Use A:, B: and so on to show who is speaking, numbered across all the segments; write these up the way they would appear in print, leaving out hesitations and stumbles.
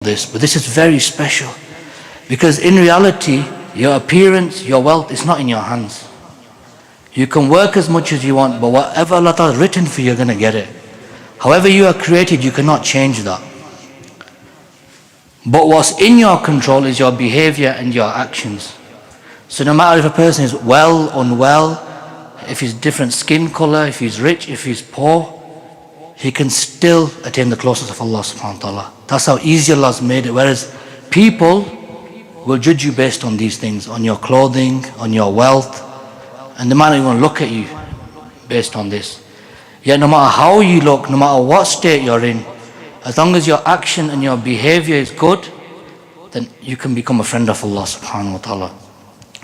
A: this, but this is very special because in reality, your appearance, your wealth is not in your hands. You can work as much as you want, but whatever Allah has written for you, you're going to get it. However you are created, you cannot change that. But what's in your control is your behavior and your actions. So no matter if a person is well, unwell, if he's different skin color, if he's rich, if he's poor, he can still attain the closeness of Allah subhanahu wa ta'ala. That's how easy Allah has made it. Whereas people will judge you based on these things, on your clothing, on your wealth, and they might not even look at you based on this. Yet no matter how you look, no matter what state you're in, as long as your action and your behavior is good, then you can become a friend of Allah subhanahu wa ta'ala.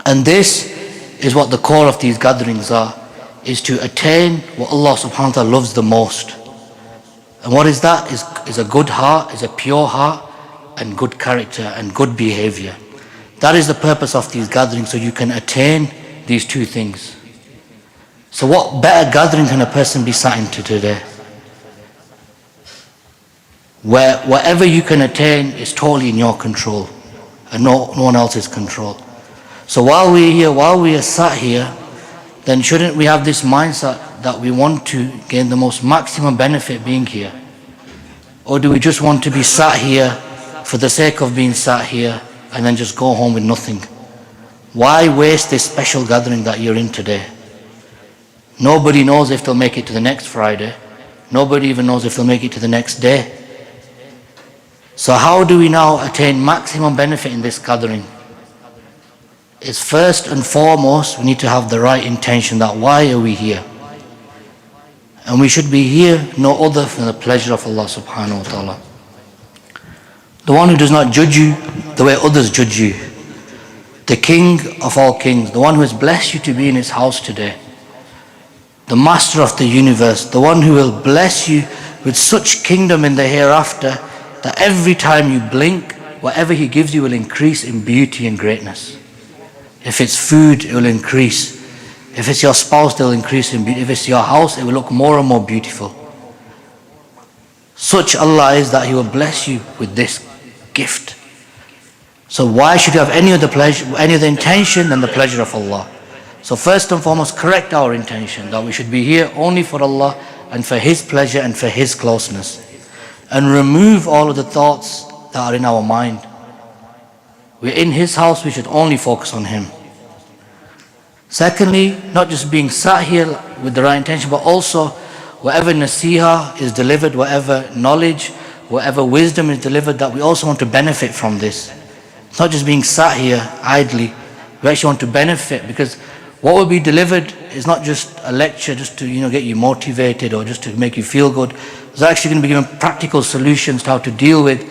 A: And this is what the core of these gatherings are, is to attain what Allah subhanahu wa ta'ala loves the most. And what is that? Is a good heart, is a pure heart, and good character and good behavior. That is the purpose of these gatherings, so you can attain these two things. So what better gathering can a person be sat into today? Where whatever you can attain is totally in your control and no one else's control. So while we're here, while we are sat here, then shouldn't we have this mindset that we want to gain the most maximum benefit being here? Or do we just want to be sat here for the sake of being sat here and then just go home with nothing? Why waste this special gathering that you're in today? Nobody knows if they'll make it to the next Friday. Nobody even knows if they'll make it to the next day. So how do we now attain maximum benefit in this gathering? It's first and foremost, we need to have the right intention that why are we here? And we should be here no other than the pleasure of Allah subhanahu wa ta'ala. The one who does not judge you the way others judge you. The King of all kings, the one who has blessed you to be in his house today. The master of the universe, the one who will bless you with such kingdom in the hereafter that every time you blink, whatever he gives you will increase in beauty and greatness. If it's food, it will increase. If it's your spouse, it will increase in beauty. If it's your house, it will look more and more beautiful. Such Allah is that he will bless you with this gift. So why should you have any other pleasure, any other intention than the pleasure of Allah? So first and foremost, correct our intention that we should be here only for Allah and for his pleasure and for his closeness. And remove all of the thoughts that are in our mind. We're in his house, we should only focus on him. Secondly, not just being sat here with the right intention, but also whatever nasiha is delivered, whatever knowledge, whatever wisdom is delivered, that we also want to benefit from this. It's not just being sat here idly, we actually want to benefit, because what will be delivered is not just a lecture just to get you motivated or just to make you feel good. It's actually going to be given practical solutions to how to deal with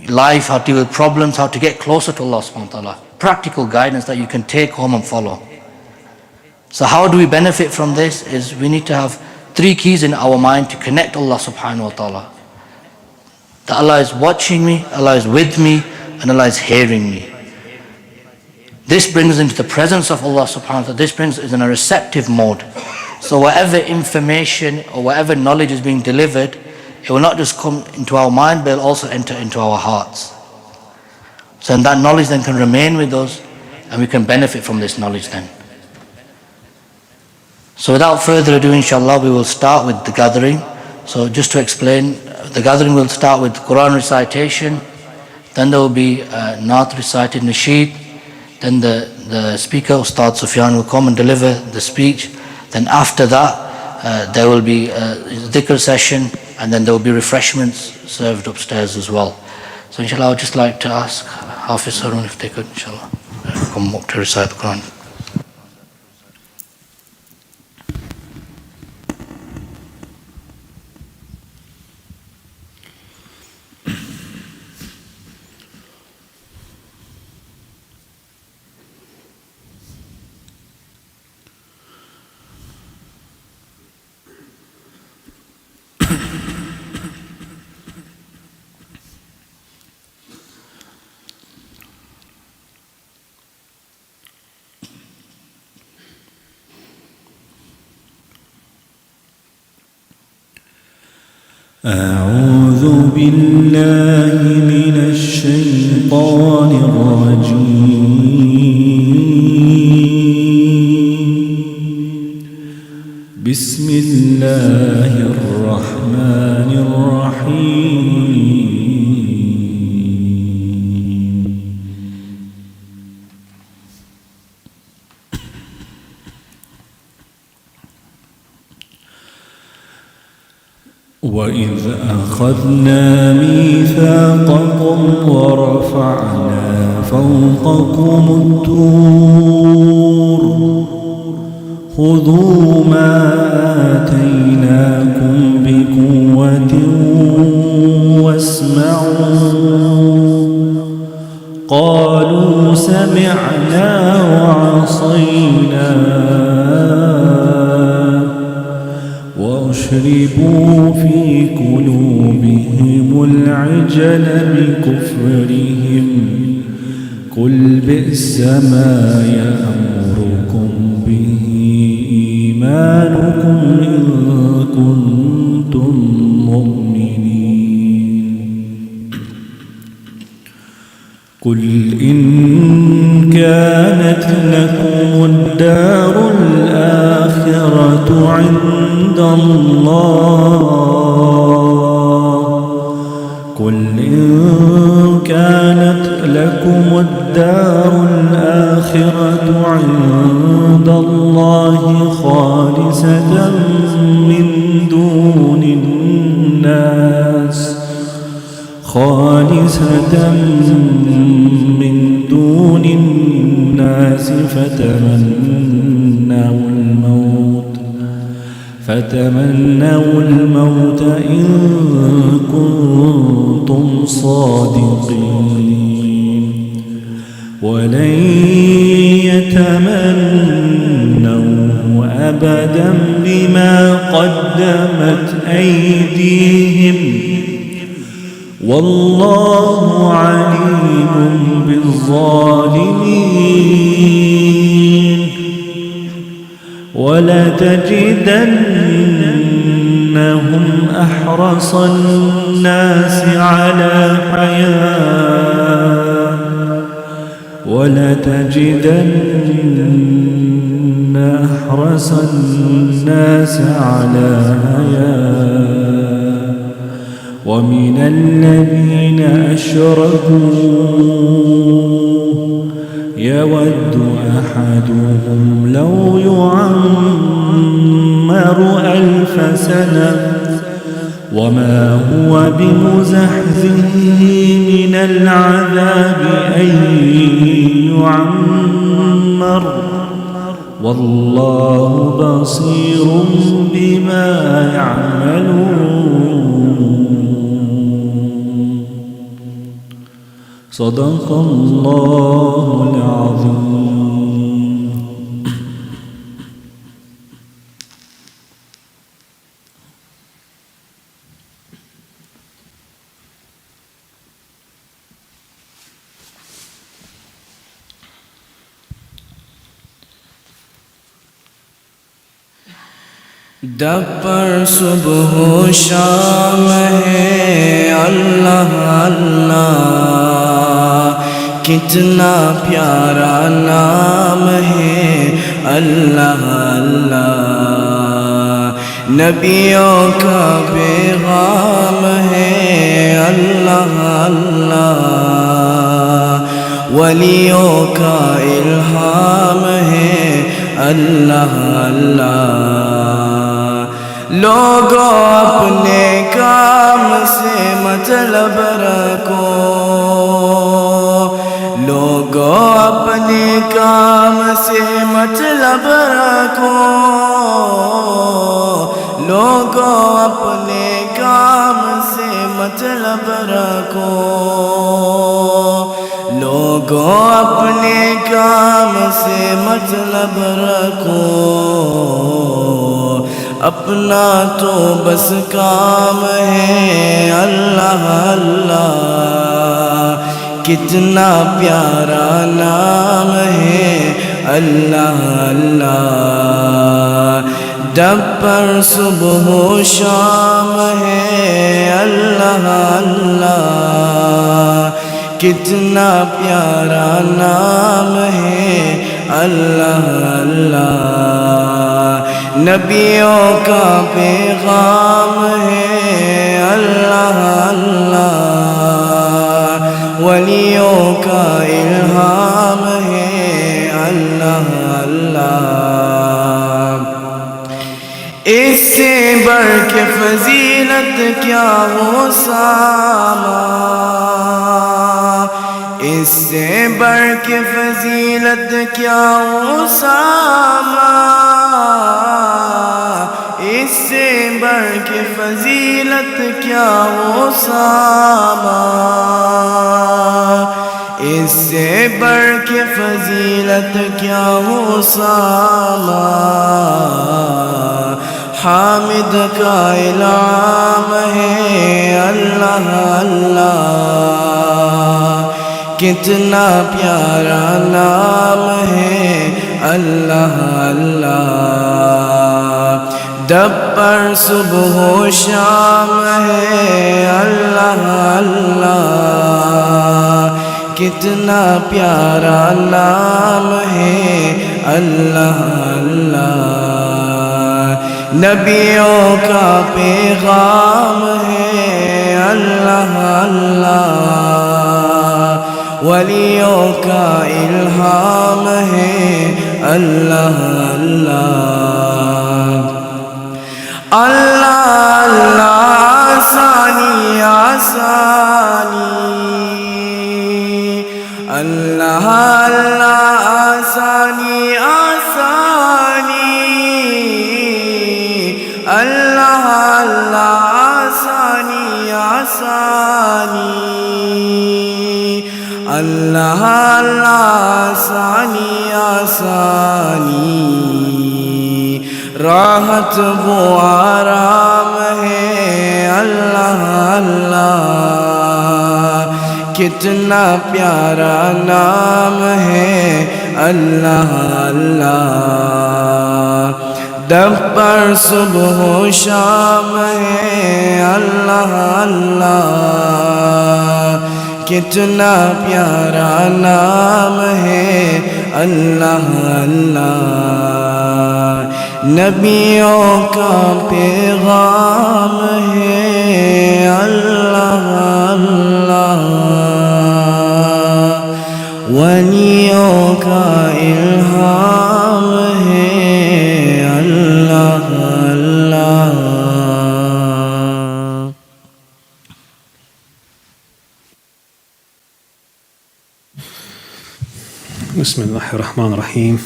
A: life, how to deal with problems, how to get closer to Allah subhanahu wa ta'ala. Practical guidance that you can take home and follow. So how do we benefit from this? Is we need to have three keys in our mind to connect Allah subhanahu wa ta'ala. That Allah is watching me, Allah is with me, and Allah is hearing me. This brings into the presence of Allah subhanahu wa ta'ala. This brings us in a receptive mode. So whatever information or whatever knowledge is being delivered, it will not just come into our mind, but it will also enter into our hearts. So that knowledge then can remain with us, and we can benefit from this knowledge then. So without further ado, inshallah, we will start with the gathering. So just to explain, the gathering will start with Quran recitation, then there will be Naat recited, Nasheed, then the speaker, Ustaad Suffian, will come and deliver the speech. Then after that, there will be a dhikr session, and then there will be refreshments served upstairs as well. So inshallah, I would just like to ask Hafiz Harun if they could, inshallah, come up to recite the Quran.
B: أعوذ بالله من الشيطان الرجيم. بسم الله الرحمن الرحيم. وإذ أخذنا ميثاقكم ورفعنا فوقكم الطور خذوا ما آتيناكم بقوة واسمعوا قالوا سمعنا وعصينا وأشربوا في قلوبهم العجل بكفرهم قل بئس ما يأمركم به إيمانكم إن كنتم مؤمنين قل إن كانت لكم الدار الآخرة عند الله قل إن كانت لكم الدار الآخرة عند الله خالصة من دون الناس فتمنوا الموت إن كنتم صادقين ولن يتمنوا أبدا بما قدمت أيديهم والله عليم بالظالمين ولتجدنهم أحرص الناس على حياة ومن الذين أشركوا يود أحدهم لو يعمر 1000 سنة وما هو بمزحزحه من العذاب أن يعمر والله بصير بما يعملون. صدق الله العظيم.
C: दपर सुबह शाम है अल्लाह अल्लाह कितना प्यारा नाम है अल्लाह अल्लाह नबियों का पैगाम है अल्लाह अल्लाह वलियों का इल्हाम है अल्लाह अल्लाह लोगों अपने काम से मतलब रखो लोगों अपने काम से मतलब रखो लोगों अपने काम से मतलब रखो लोगों अपने काम से मतलब रखो अपना तो बस काम है अल्लाह अल्लाह कितना प्यारा नाम है अल्लाह अल्लाह جب پر صبح و شام ہے اللہ اللہ کتنا پیارا نام ہے اللہ اللہ نبیوں کا پیغام ہے اللہ اللہ ولیوں کا الہام ہے اللہ اللہ اس سے بڑھ کے فضیلت کیا ہو ساما اس سے بڑھ کے فضیلت کیا ہو ساما اس سے بڑھ کے فضیلت کیا ہو ساما اس سے بڑھ کے فضیلت کیا ہو ساما حامد کا الہام ہے اللہ اللہ کتنا پیارا نام ہے اللہ اللہ دب پر صبح و شام ہے اللہ اللہ کتنا پیارا نام ہے اللہ اللہ نبیوں کا پیغام ہے اللہ اللہ ولیوں کا الہام ہے اللہ اللہ اللہ اللہ آسانی آسانی اللہ اللہ آسانی آسانی اللہ اللہ آسانی آسانی اللہ اللہ آسانی آسانی راحت وہ آرام ہے اللہ اللہ کتنا پیارا نام ہے اللہ اللہ دب پر صبح و شام ہے اللہ اللہ کتنا پیارا نام ہے اللہ اللہ نبیوں کا پیغام ہے اللہ اللہ ولیوں کا الہام ہے اللہ اللہ
D: بسم الله الرحمن الرحيم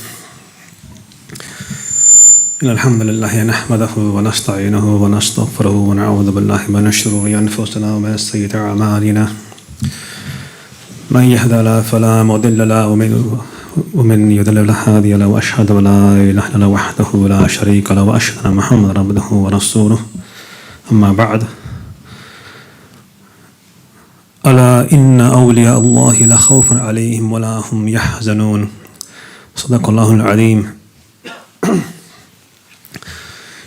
D: إن الحمد لله نحمده ونستعينه ونستغفره ونعوذ بالله من شرور أنفسنا ومن سيئات أعمالنا من يهد الله فلا مضل له ومن يضلل فلا هادي له وأشهد أن لا إله إلا الله وحده لا شريك له وأشهد أن محمدا عبده ورسوله أما بعد ألا إن أولياء الله لا خوف عليهم ولا هم يحزنون صدق الله العظيم.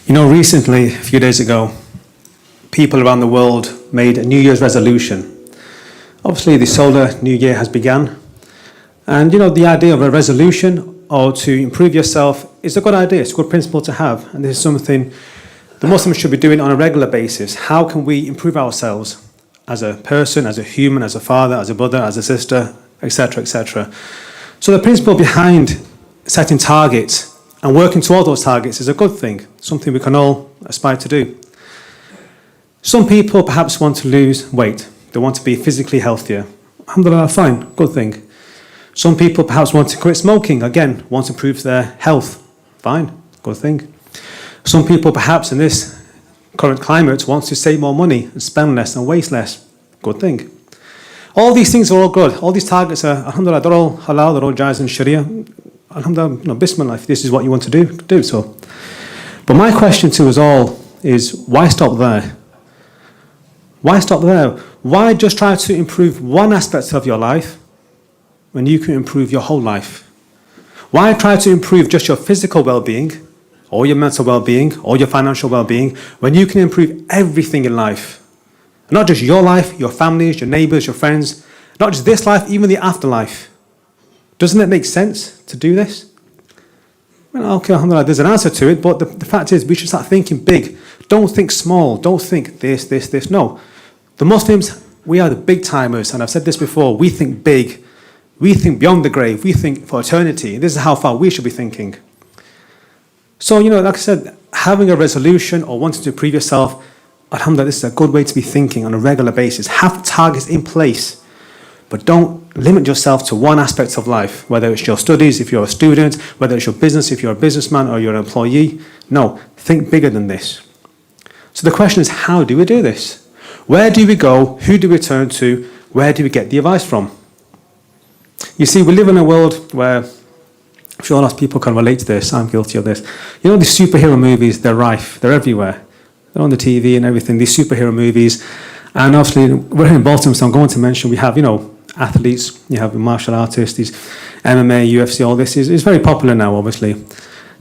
D: You know, recently, a few days ago, people around the world made a New Year's resolution. Obviously, the solar New Year has begun. And, you know, the idea of a resolution or to improve yourself is a good idea. It's a good principle to have. And this is something the Muslims should be doing on a regular basis. How can we improve ourselves as a person, as a human, as a father, as a brother, as a sister, etc., etc. So the principle behind setting targets and working toward those targets is a good thing, something we can all aspire to do. Some people perhaps want to lose weight. They want to be physically healthier. Alhamdulillah, fine, good thing. Some people perhaps want to quit smoking. Again, want to improve their health. Fine, good thing. Some people perhaps in this current climate want to save more money and spend less and waste less. Good thing. All these things are all good. All these targets are, alhamdulillah, they're all halal, they're all jaiz in Sharia. Alhamdulillah, you know, bismillah, if this is what you want to do so. But my question to us all is, why stop there? Why stop there? Why just try to improve one aspect of your life when you can improve your whole life? Why try to improve just your physical well-being or your mental well-being, or your financial well-being, when you can improve everything in life, not just your life, your families, your neighbors, your friends, not just this life, even the afterlife. Doesn't it make sense to do this? Well, okay, alhamdulillah, there's an answer to it, but the fact is we should start thinking big. Don't think small. Don't think this. No. The Muslims, we are the big timers, and I've said this before, we think big. We think beyond the grave. We think for eternity. This is how far we should be thinking. So, like I said, having a resolution or wanting to improve yourself, alhamdulillah, this is a good way to be thinking on a regular basis. Have targets in place, but don't limit yourself to one aspect of life, whether it's your studies, if you're a student, whether it's your business, if you're a businessman or you're an employee. No, think bigger than this. So the question is, how do we do this? Where do we go? Who do we turn to? Where do we get the advice from? You see, we live in a world where, I'm sure lots of people can relate to this, I'm guilty of this. These superhero movies, they're rife, they're everywhere. They're on the TV and everything, these superhero movies. And obviously, we're here in Baltimore, so I'm going to mention we have, athletes, you have martial artists, these MMA, UFC, all this is very popular now, obviously.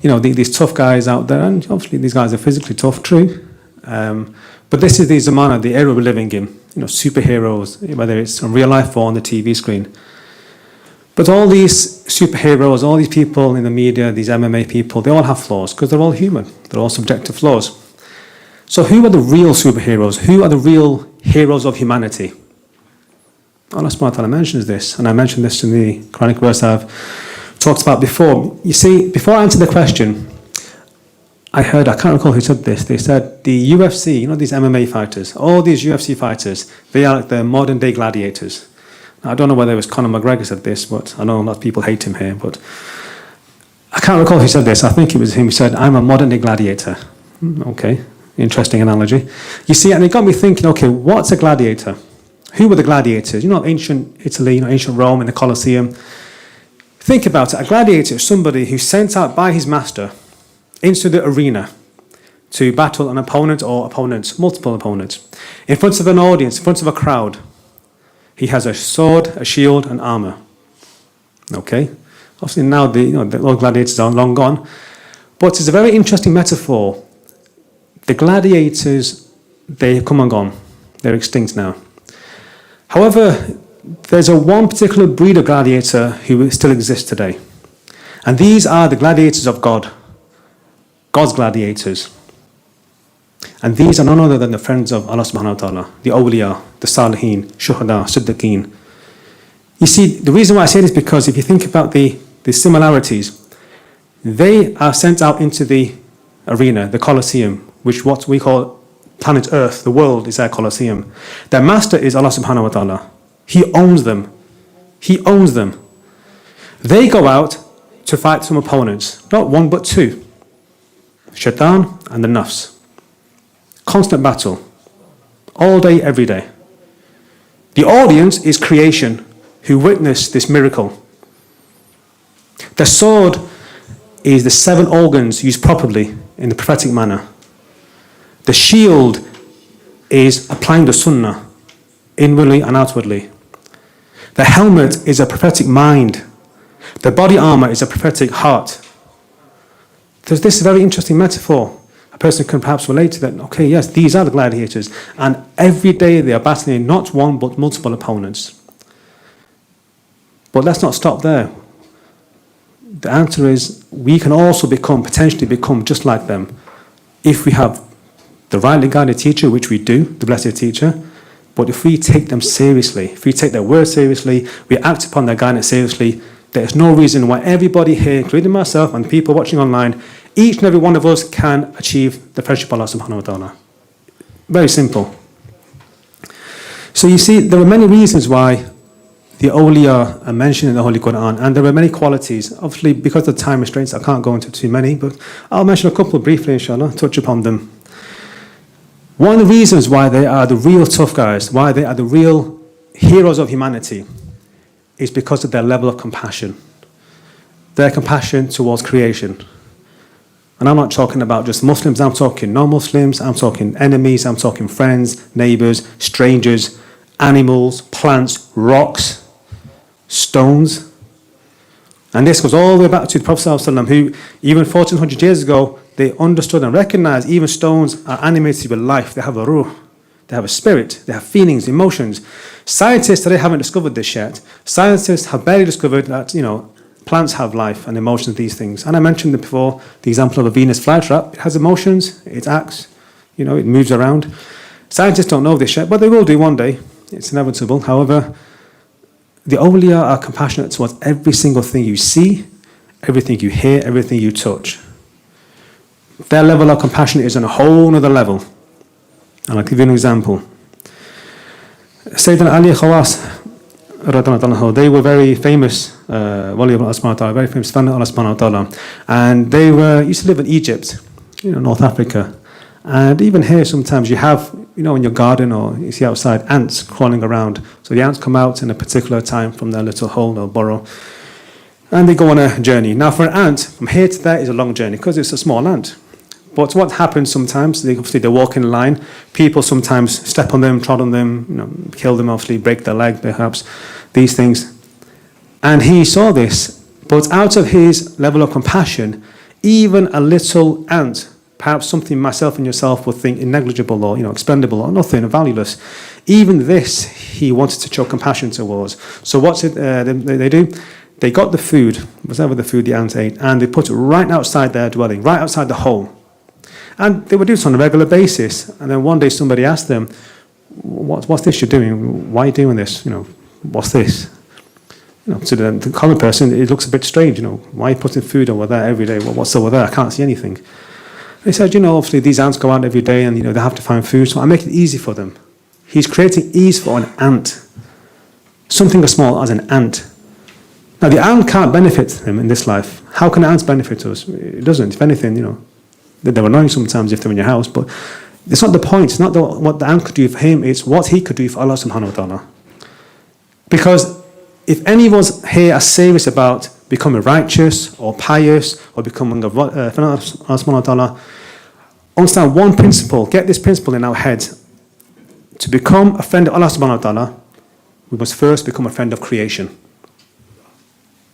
D: These tough guys out there, and obviously these guys are physically tough, true. But this is the zamana, the era we're living in, superheroes, whether it's in real life or on the TV screen. But all these superheroes, all these people in the media, these MMA people, they all have flaws because they're all human. They're all subject to flaws. So who are the real superheroes? Who are the real heroes of humanity? Allah subhanahu wa ta'ala mentions this, and I mentioned this in the Quranic verse I've talked about before. You see, before I answer the question, I can't recall who said this, they said the UFC, these MMA fighters, all these UFC fighters, they are like the modern day gladiators. Now, I don't know whether it was Conor McGregor said this, but I know a lot of people hate him here, but I can't recall who said this. I think it was him who said, I'm a modern day gladiator. Okay, interesting analogy. You see, and it got me thinking, okay, what's a gladiator? Who were the gladiators? Ancient Italy, ancient Rome in the Colosseum. Think about it. A gladiator is somebody who's sent out by his master into the arena to battle an opponent or opponents, multiple opponents, in front of an audience, in front of a crowd. He has a sword, a shield, and armor. Okay? Obviously now the old gladiators are long gone, but it's a very interesting metaphor. The gladiators, they have come and gone. They're extinct now. However, there's one particular breed of gladiator who still exists today. And these are the gladiators of God. God's gladiators. And these are none other than the friends of Allah subhanahu wa ta'ala, the awliya, the salihin, shuhada, siddiqeen. You see, the reason why I say this is because if you think about the similarities, they are sent out into the arena, the Colosseum, which what we call planet Earth, the world is their Colosseum. Their master is Allah subhanahu wa ta'ala. He owns them. He owns them. They go out to fight some opponents, not one but two. Shaitan and the nafs. Constant battle. All day, every day. The audience is creation who witness this miracle. The sword is the 7 organs used properly in the prophetic manner. The shield is applying the sunnah inwardly and outwardly. The helmet is a prophetic mind. The body armor is a prophetic heart. There's this very interesting metaphor. A person can perhaps relate to that. Okay, yes, these are the gladiators. And every day they are battling not one but multiple opponents. But let's not stop there. The answer is we can also potentially become just like them if we have the rightly guided teacher, which we do, the blessed teacher. But if we take them seriously, if we take their word seriously, we act upon their guidance seriously, there's no reason why everybody here, including myself and people watching online, each and every one of us can achieve the friendship of Allah subhanahu wa ta'ala. Very simple. So you see, there are many reasons why the awliya are mentioned in the Holy Quran, and there are many qualities. Obviously, because of time restraints, I can't go into too many, but I'll mention a couple briefly, inshallah, touch upon them. One of the reasons why they are the real tough guys, why they are the real heroes of humanity, is because of their level of compassion. Their compassion towards creation. And I'm not talking about just Muslims, I'm talking non-Muslims, I'm talking enemies, I'm talking friends, neighbors, strangers, animals, plants, rocks, stones. And this goes all the way back to the Prophet ﷺ, who even 1400 years ago they understood and recognized even stones are animated with life. They have a ruh, they have a spirit, they have feelings, emotions. Scientists today haven't discovered this yet. Scientists have barely discovered that, plants have life and emotions, these things. And I mentioned before, the example of a Venus flytrap. It has emotions, it acts, it moves around. Scientists don't know this yet, but they will do one day. It's inevitable. However, the awliya are compassionate towards every single thing you see, everything you hear, everything you touch. Their level of compassion is on a whole other level. And I'll give you an example. Sayyidina Ali Khawas, they were very famous, Wali of Allah subhanahu wa ta'ala, very famous fan of Allah subhanahu wa ta'ala. And they used to live in Egypt, North Africa. And even here sometimes you have, in your garden or you see outside ants crawling around. So the ants come out in a particular time from their little hole or burrow. And they go on a journey. Now for an ant, from here to there is a long journey because it's a small ant. But what happens sometimes, they walk in line, people sometimes step on them, trod on them, kill them, obviously break their leg perhaps, these things. And he saw this, but out of his level of compassion, even a little ant, perhaps something myself and yourself would think negligible or expendable or nothing, or valueless, even this he wanted to show compassion towards. So what's it they do? They got the food, whatever the food the ant ate, and they put it right outside their dwelling, right outside the hole. And they would do this on a regular basis. And then one day somebody asked them, what's this you're doing? Why are you doing this? What's this? To the common person, it looks a bit strange. Why are you putting food over there every day? What's over there? I can't see anything. They said, obviously these ants go out every day and, they have to find food. So I make it easy for them. He's creating ease for an ant. Something as small as an ant. Now the ant can't benefit them in this life. How can ants benefit us? It doesn't. If anything, they're annoying sometimes if they're in your house, but it's not the point. It's not what the ant could do for him. It's what he could do for Allah subhanahu wa ta'ala. Because if any of us here are serious about becoming righteous or pious or becoming a friend of Allah subhanahu wa ta'ala, understand one principle. Get this principle in our head. To become a friend of Allah subhanahu wa ta'ala, we must first become a friend of creation.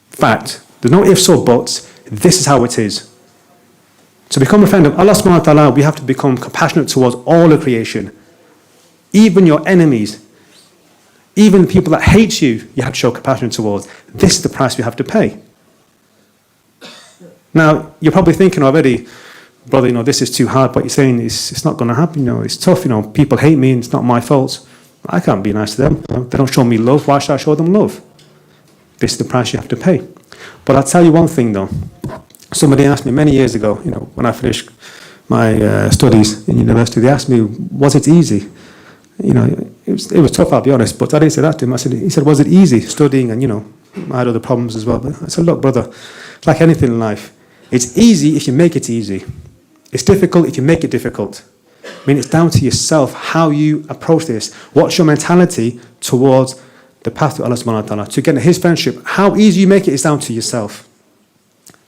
D: Fact. There's no ifs or buts. This is how it is. To become a friend of Allah subhanahu wa ta'ala, we have to become compassionate towards all of creation. Even your enemies, even the people that hate you, you have to show compassion towards. This is the price we have to pay. Now, you're probably thinking already, brother, this is too hard, but you're saying it's not going to happen, it's tough, people hate me and it's not my fault. I can't be nice to them. They don't show me love, why should I show them love? This is the price you have to pay. But I'll tell you one thing though. Somebody asked me many years ago, when I finished my studies in university, they asked me, was it easy? It was tough, I'll be honest, but I didn't say that to him. He said, was it easy studying? And, I had other problems as well. But I said, look, brother, it's like anything in life. It's easy if you make it easy. It's difficult if you make it difficult. It's down to yourself how you approach this. What's your mentality towards the path to Allah subhanahu wa ta'ala? To get His friendship, how easy you make it is down to yourself.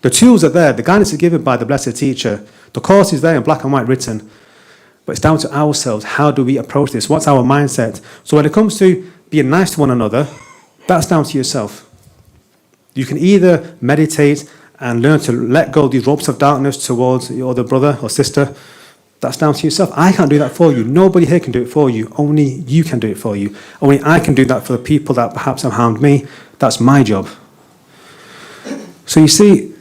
D: The tools are there, the guidance is given by the blessed teacher, the course is there in black and white written, but it's down to ourselves. How do we approach this? What's our mindset? So when it comes to being nice to one another, that's down to yourself. You can either meditate and learn to let go of these ropes of darkness towards your other brother or sister. That's down to yourself. I can't do that for you. Nobody here can do it for you. Only you can do it for you. Only I can do that for the people that perhaps have harmed me. That's my job. So you see,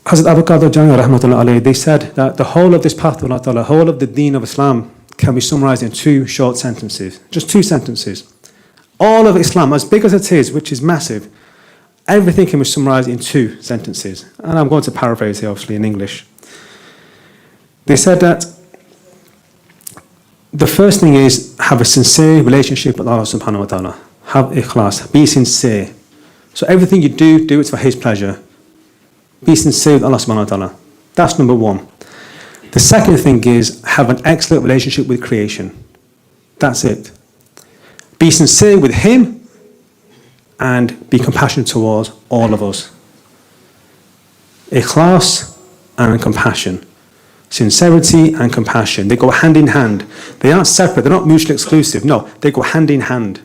D: Hazrat Abu Qadir Jani rahmatullah alayhi, they said that the whole of this path of Allah Ta'ala, the whole of the deen of Islam can be summarized in 2 short sentences. Just 2 sentences. All of Islam, as big as it is, which is massive, everything can be summarized in 2 sentences. And I'm going to paraphrase here, obviously, in English. They said that the first thing is have a sincere relationship with Allah subhanahu wa ta'ala. Have ikhlas, be sincere. So everything you do, do it for His pleasure. Be sincere with Allah subhanahu wa ta'ala. That's number 1. The second thing is have an excellent relationship with creation. That's it. Be sincere with Him and be compassionate towards all of us. Ikhlas and compassion. Sincerity and compassion. They go hand in hand. They aren't separate. They're not mutually exclusive. No, they go hand in hand.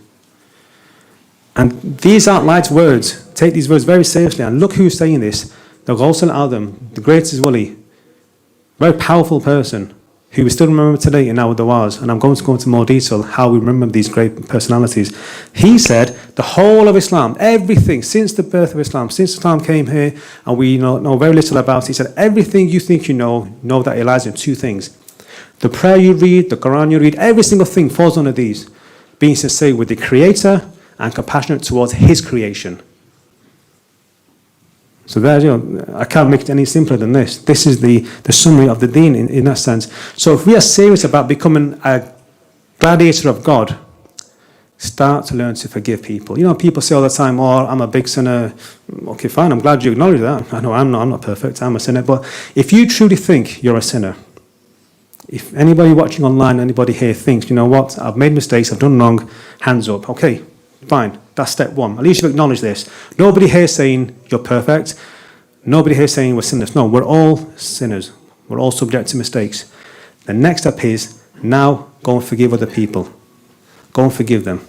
D: And these aren't light words. Take these words very seriously. And look who's saying this. The Ghaus al-Azam, the greatest wali, very powerful person who we still remember today in our du'as, and I'm going to go into more detail how we remember these great personalities. He said the whole of Islam, everything since the birth of Islam, since Islam came here, and we know very little about it, he said everything you think you know that it lies in two things. The prayer you read, the Quran you read, every single thing falls under these. Being sincere with the Creator and compassionate towards His creation. So there, I can't make it any simpler than this. This is the summary of the deen in that sense. So if we are serious about becoming a gladiator of God, start to learn to forgive people. People say all the time, oh, I'm a big sinner. Okay, fine, I'm glad you acknowledge that. I know I'm not perfect, I'm a sinner. But if you truly think you're a sinner, if anybody watching online, anybody here thinks, you know what, I've made mistakes, I've done wrong, hands up. Okay, fine, that's step one. At least you've acknowledged this. Nobody here saying you're perfect. Nobody here saying we're sinners. No, we're all sinners. We're all subject to mistakes. The next step is now go and forgive other people. Go and forgive them.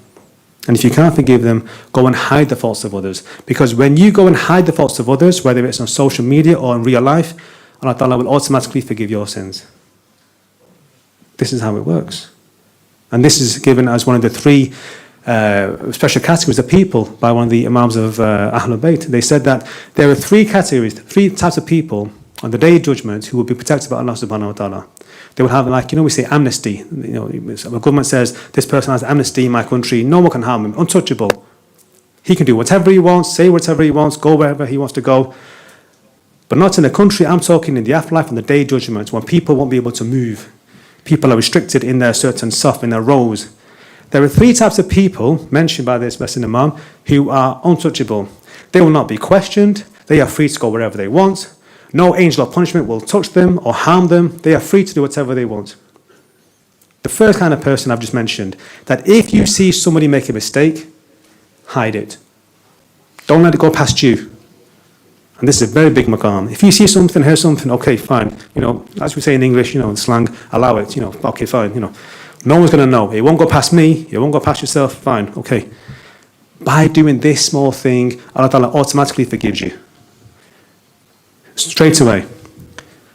D: And if you can't forgive them, go and hide the faults of others. Because when you go and hide the faults of others, whether it's on social media or in real life, Allah Ta'ala will automatically forgive your sins. This is how it works. And this is given as one of the three special categories of people by one of the Imams of Ahlul Bayt. They said that there are three categories, three types of people on the Day of Judgment who will be protected by Allah Subhanahu wa Ta'ala. They will have, we say amnesty. The government says this person has amnesty in my country, no one can harm him, untouchable. He can do whatever he wants, say whatever he wants, go wherever he wants to go. But not in the country. I'm talking in the afterlife, on the Day of Judgment, when people won't be able to move. People are restricted in their certain stuff, in their roles. There are three types of people mentioned by this Blessed Imam who are untouchable. They will not be questioned. They are free to go wherever they want. No angel of punishment will touch them or harm them. They are free to do whatever they want. The first kind of person I've just mentioned, that if you see somebody make a mistake, hide it. Don't let it go past you. And this is a very big maqam. If you see something, hear something, okay, fine. As we say in English, in slang, allow it. Okay, fine. No one's going to know. It won't go past me. It won't go past yourself. Fine, okay. By doing this small thing, Allah Ta'ala automatically forgives you. Straight away.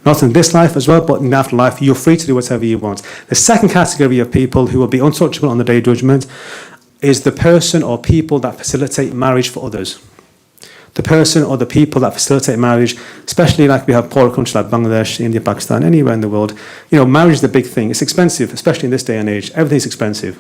D: Not in this life as well, but in the afterlife, you're free to do whatever you want. The second category of people who will be untouchable on the Day of Judgment is the person or people that facilitate marriage for others. The person or the people that facilitate marriage, especially like we have poorer countries like Bangladesh, India, Pakistan, anywhere in the world, marriage is the big thing. It's expensive, especially in this day and age. Everything's expensive.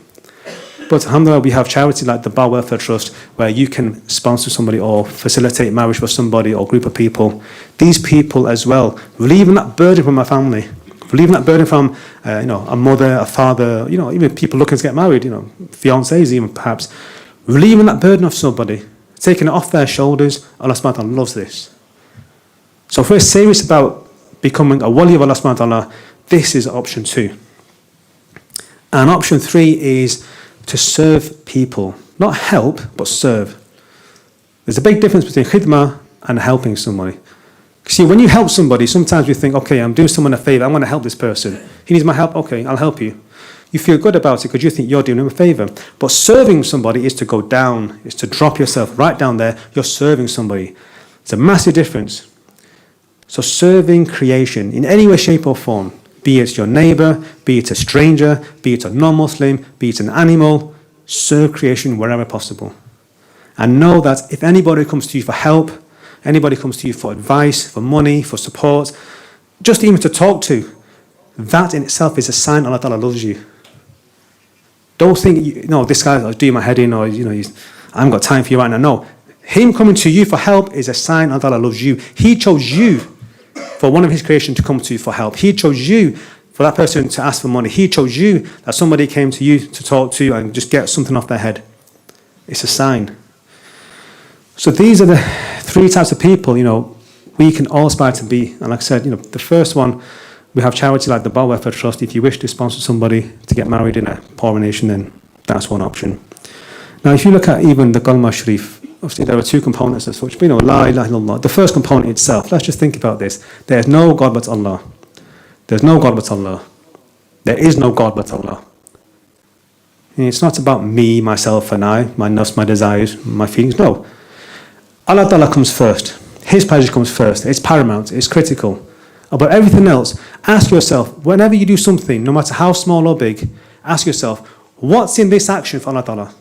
D: But alhamdulillah, we have charity like the Bar Welfare Trust where you can sponsor somebody or facilitate marriage for somebody or group of people. These people as well, relieving that burden from a family, relieving that burden from a mother, a father, even people looking to get married, fiancés even perhaps, relieving that burden of somebody. Taking it off their shoulders. Allah subhanahu wa ta'ala loves this. So if we're serious about becoming a wali of Allah subhanahu wa ta'ala, this is option 2. And option 3 is to serve people. Not help, but serve. There's a big difference between khidmah and helping somebody. See, when you help somebody, sometimes we think, okay, I'm doing someone a favor, I want to help this person. He needs my help, okay, I'll help you. You feel good about it because you think you're doing him a favor. But serving somebody is to go down, is to drop yourself right down there. You're serving somebody. It's a massive difference. So serving creation in any way, shape or form, be it your neighbor, be it a stranger, be it a non-Muslim, be it an animal, serve creation wherever possible. And know that if anybody comes to you for help, anybody comes to you for advice, for money, for support, just even to talk to, that in itself is a sign Allah Ta'ala loves you. Don't think, this guy's doing my head in, or, I haven't got time for you right now. No. Him coming to you for help is a sign Allah Ta'ala loves you. He chose you for one of His creation to come to you for help. He chose you for that person to ask for money. He chose you that somebody came to you to talk to and just get something off their head. It's a sign. So these are the 3 types of people, we can all aspire to be. And like I said, the first one, we have charity like the Bar Welfare Trust. If you wish to sponsor somebody to get married in a poorer nation, then that's one option. Now, if you look at even the Kalma Sharif, obviously there are 2 components as such. La ilaha illallah. The first component itself, let's just think about this. There is no God but Allah. There's no God but Allah. There is no God but Allah. And it's not about me, myself, and I, my nafs, my desires, my feelings. No. Allah Ta'ala comes first. His pleasure comes first. It's paramount. It's critical. About everything else, ask yourself, whenever you do something, no matter how small or big, ask yourself, what's in this action for Allah Ta'ala?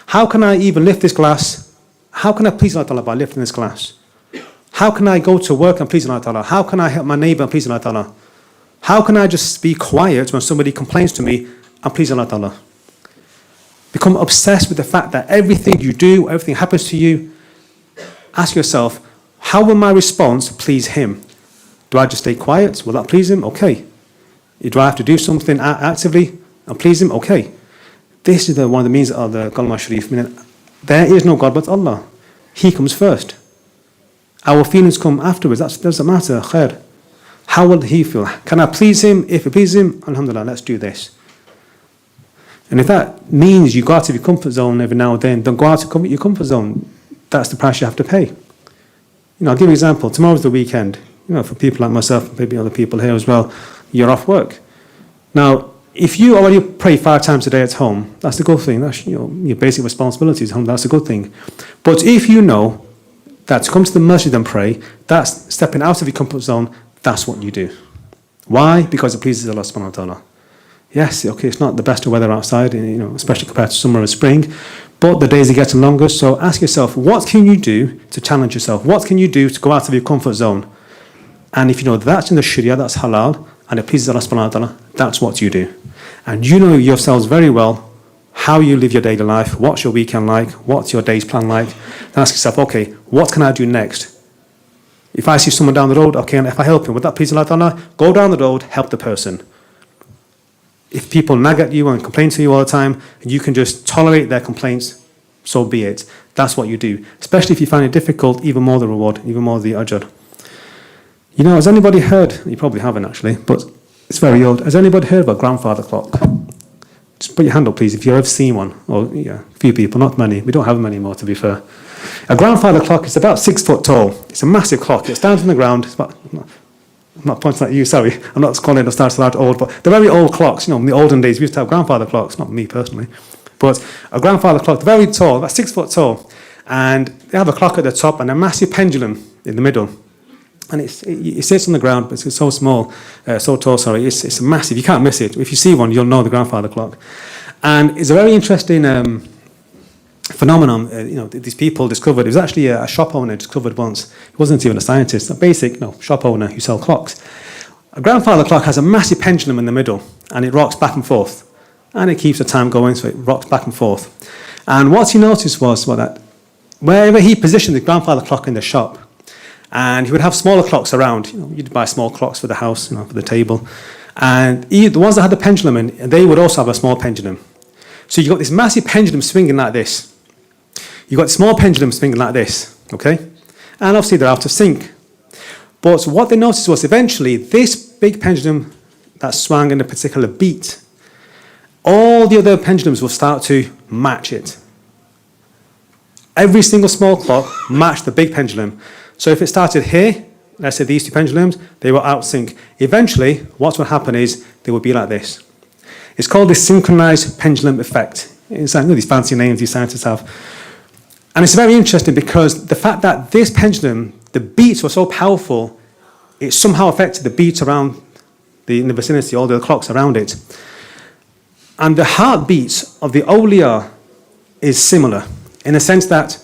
D: How can I even lift this glass? How can I please Allah Ta'ala by lifting this glass? How can I go to work and please Allah Ta'ala? How can I help my neighbor and please Allah Ta'ala? How can I just be quiet when somebody complains to me and please Allah Ta'ala? Become obsessed with the fact that everything you do, everything happens to you. Ask yourself, how will my response please Him? Do I just stay quiet? Will that please Him? Okay. Do I have to do something actively and please Him? Okay. This is one of the means of the Kalma Sharif, meaning there is no God but Allah. He comes first. Our feelings come afterwards. That doesn't matter. Khair. How will He feel? Can I please Him? If it pleases Him, alhamdulillah, let's do this. And if that means you go out of your comfort zone every now and then, don't go out of your comfort zone. That's the price you have to pay. I'll give you an example. Tomorrow's the weekend. For people like myself, and maybe other people here as well, you're off work. Now, if you already pray 5 times a day at home, that's a good thing. That's your basic responsibilities at home. That's a good thing. But if you know that to come to the masjid and pray, that's stepping out of your comfort zone, that's what you do. Why? Because it pleases Allah subhanahu wa ta'ala. Yes, okay, it's not the best of weather outside, especially compared to summer and spring, but the days are getting longer, so ask yourself, what can you do to challenge yourself? What can you do to go out of your comfort zone? And if you know that's in the Sharia, that's halal, and it pleases Allah subhanahu wa ta'ala, that's what you do. And you know yourselves very well how you live your daily life, what's your weekend like, what's your day's plan like. Then ask yourself, okay, what can I do next? If I see someone down the road, okay, and if I help him, would that please Allah ta'ala? Go down the road, help the person. If people nag at you and complain to you all the time, and you can just tolerate their complaints, so be it. That's what you do. Especially if you find it difficult, even more the reward, even more the ajr. Has anybody heard, you probably haven't actually, but it's very old. Has anybody heard of a grandfather clock? Just put your hand up, please, if you've ever seen one. Or, a few people, not many. We don't have them anymore, to be fair. A grandfather clock is about 6 foot tall. It's a massive clock. It stands on the ground. It's about, I'm not pointing at you, sorry. I'm not calling the stars that old, but they're very old clocks. In the olden days, we used to have grandfather clocks, not me personally. But a grandfather clock, they're very tall, about 6 foot tall. And they have a clock at the top and a massive pendulum in the middle. And it sits on the ground, but it's so small, so tall, sorry. It's massive. You can't miss it. If you see one, you'll know the grandfather clock. And it's a very interesting phenomenon. These people discovered. It was actually a shop owner discovered once. He wasn't even a scientist. A basic shop owner who sell clocks. A grandfather clock has a massive pendulum in the middle, and it rocks back and forth, and it keeps the time going. So it rocks back and forth. And what he noticed was that wherever he positioned the grandfather clock in the shop, and he would have smaller clocks around. You'd buy small clocks for the house, for the table. And the ones that had the pendulum in, they would also have a small pendulum. So you've got this massive pendulum swinging like this. You've got the small pendulum swinging like this, okay? And obviously they're out of sync. But what they noticed was eventually this big pendulum that swung in a particular beat, all the other pendulums will start to match it. Every single small clock matched the big pendulum. So if it started here, let's say these 2 pendulums, they were out of sync. Eventually, what will happen is they will be like this. It's called the synchronized pendulum effect. It's like these fancy names these scientists have. And it's very interesting because the fact that this pendulum, the beats were so powerful, it somehow affected the beats around in the vicinity, all the clocks around it. And the heartbeats of the awliya is similar in the sense that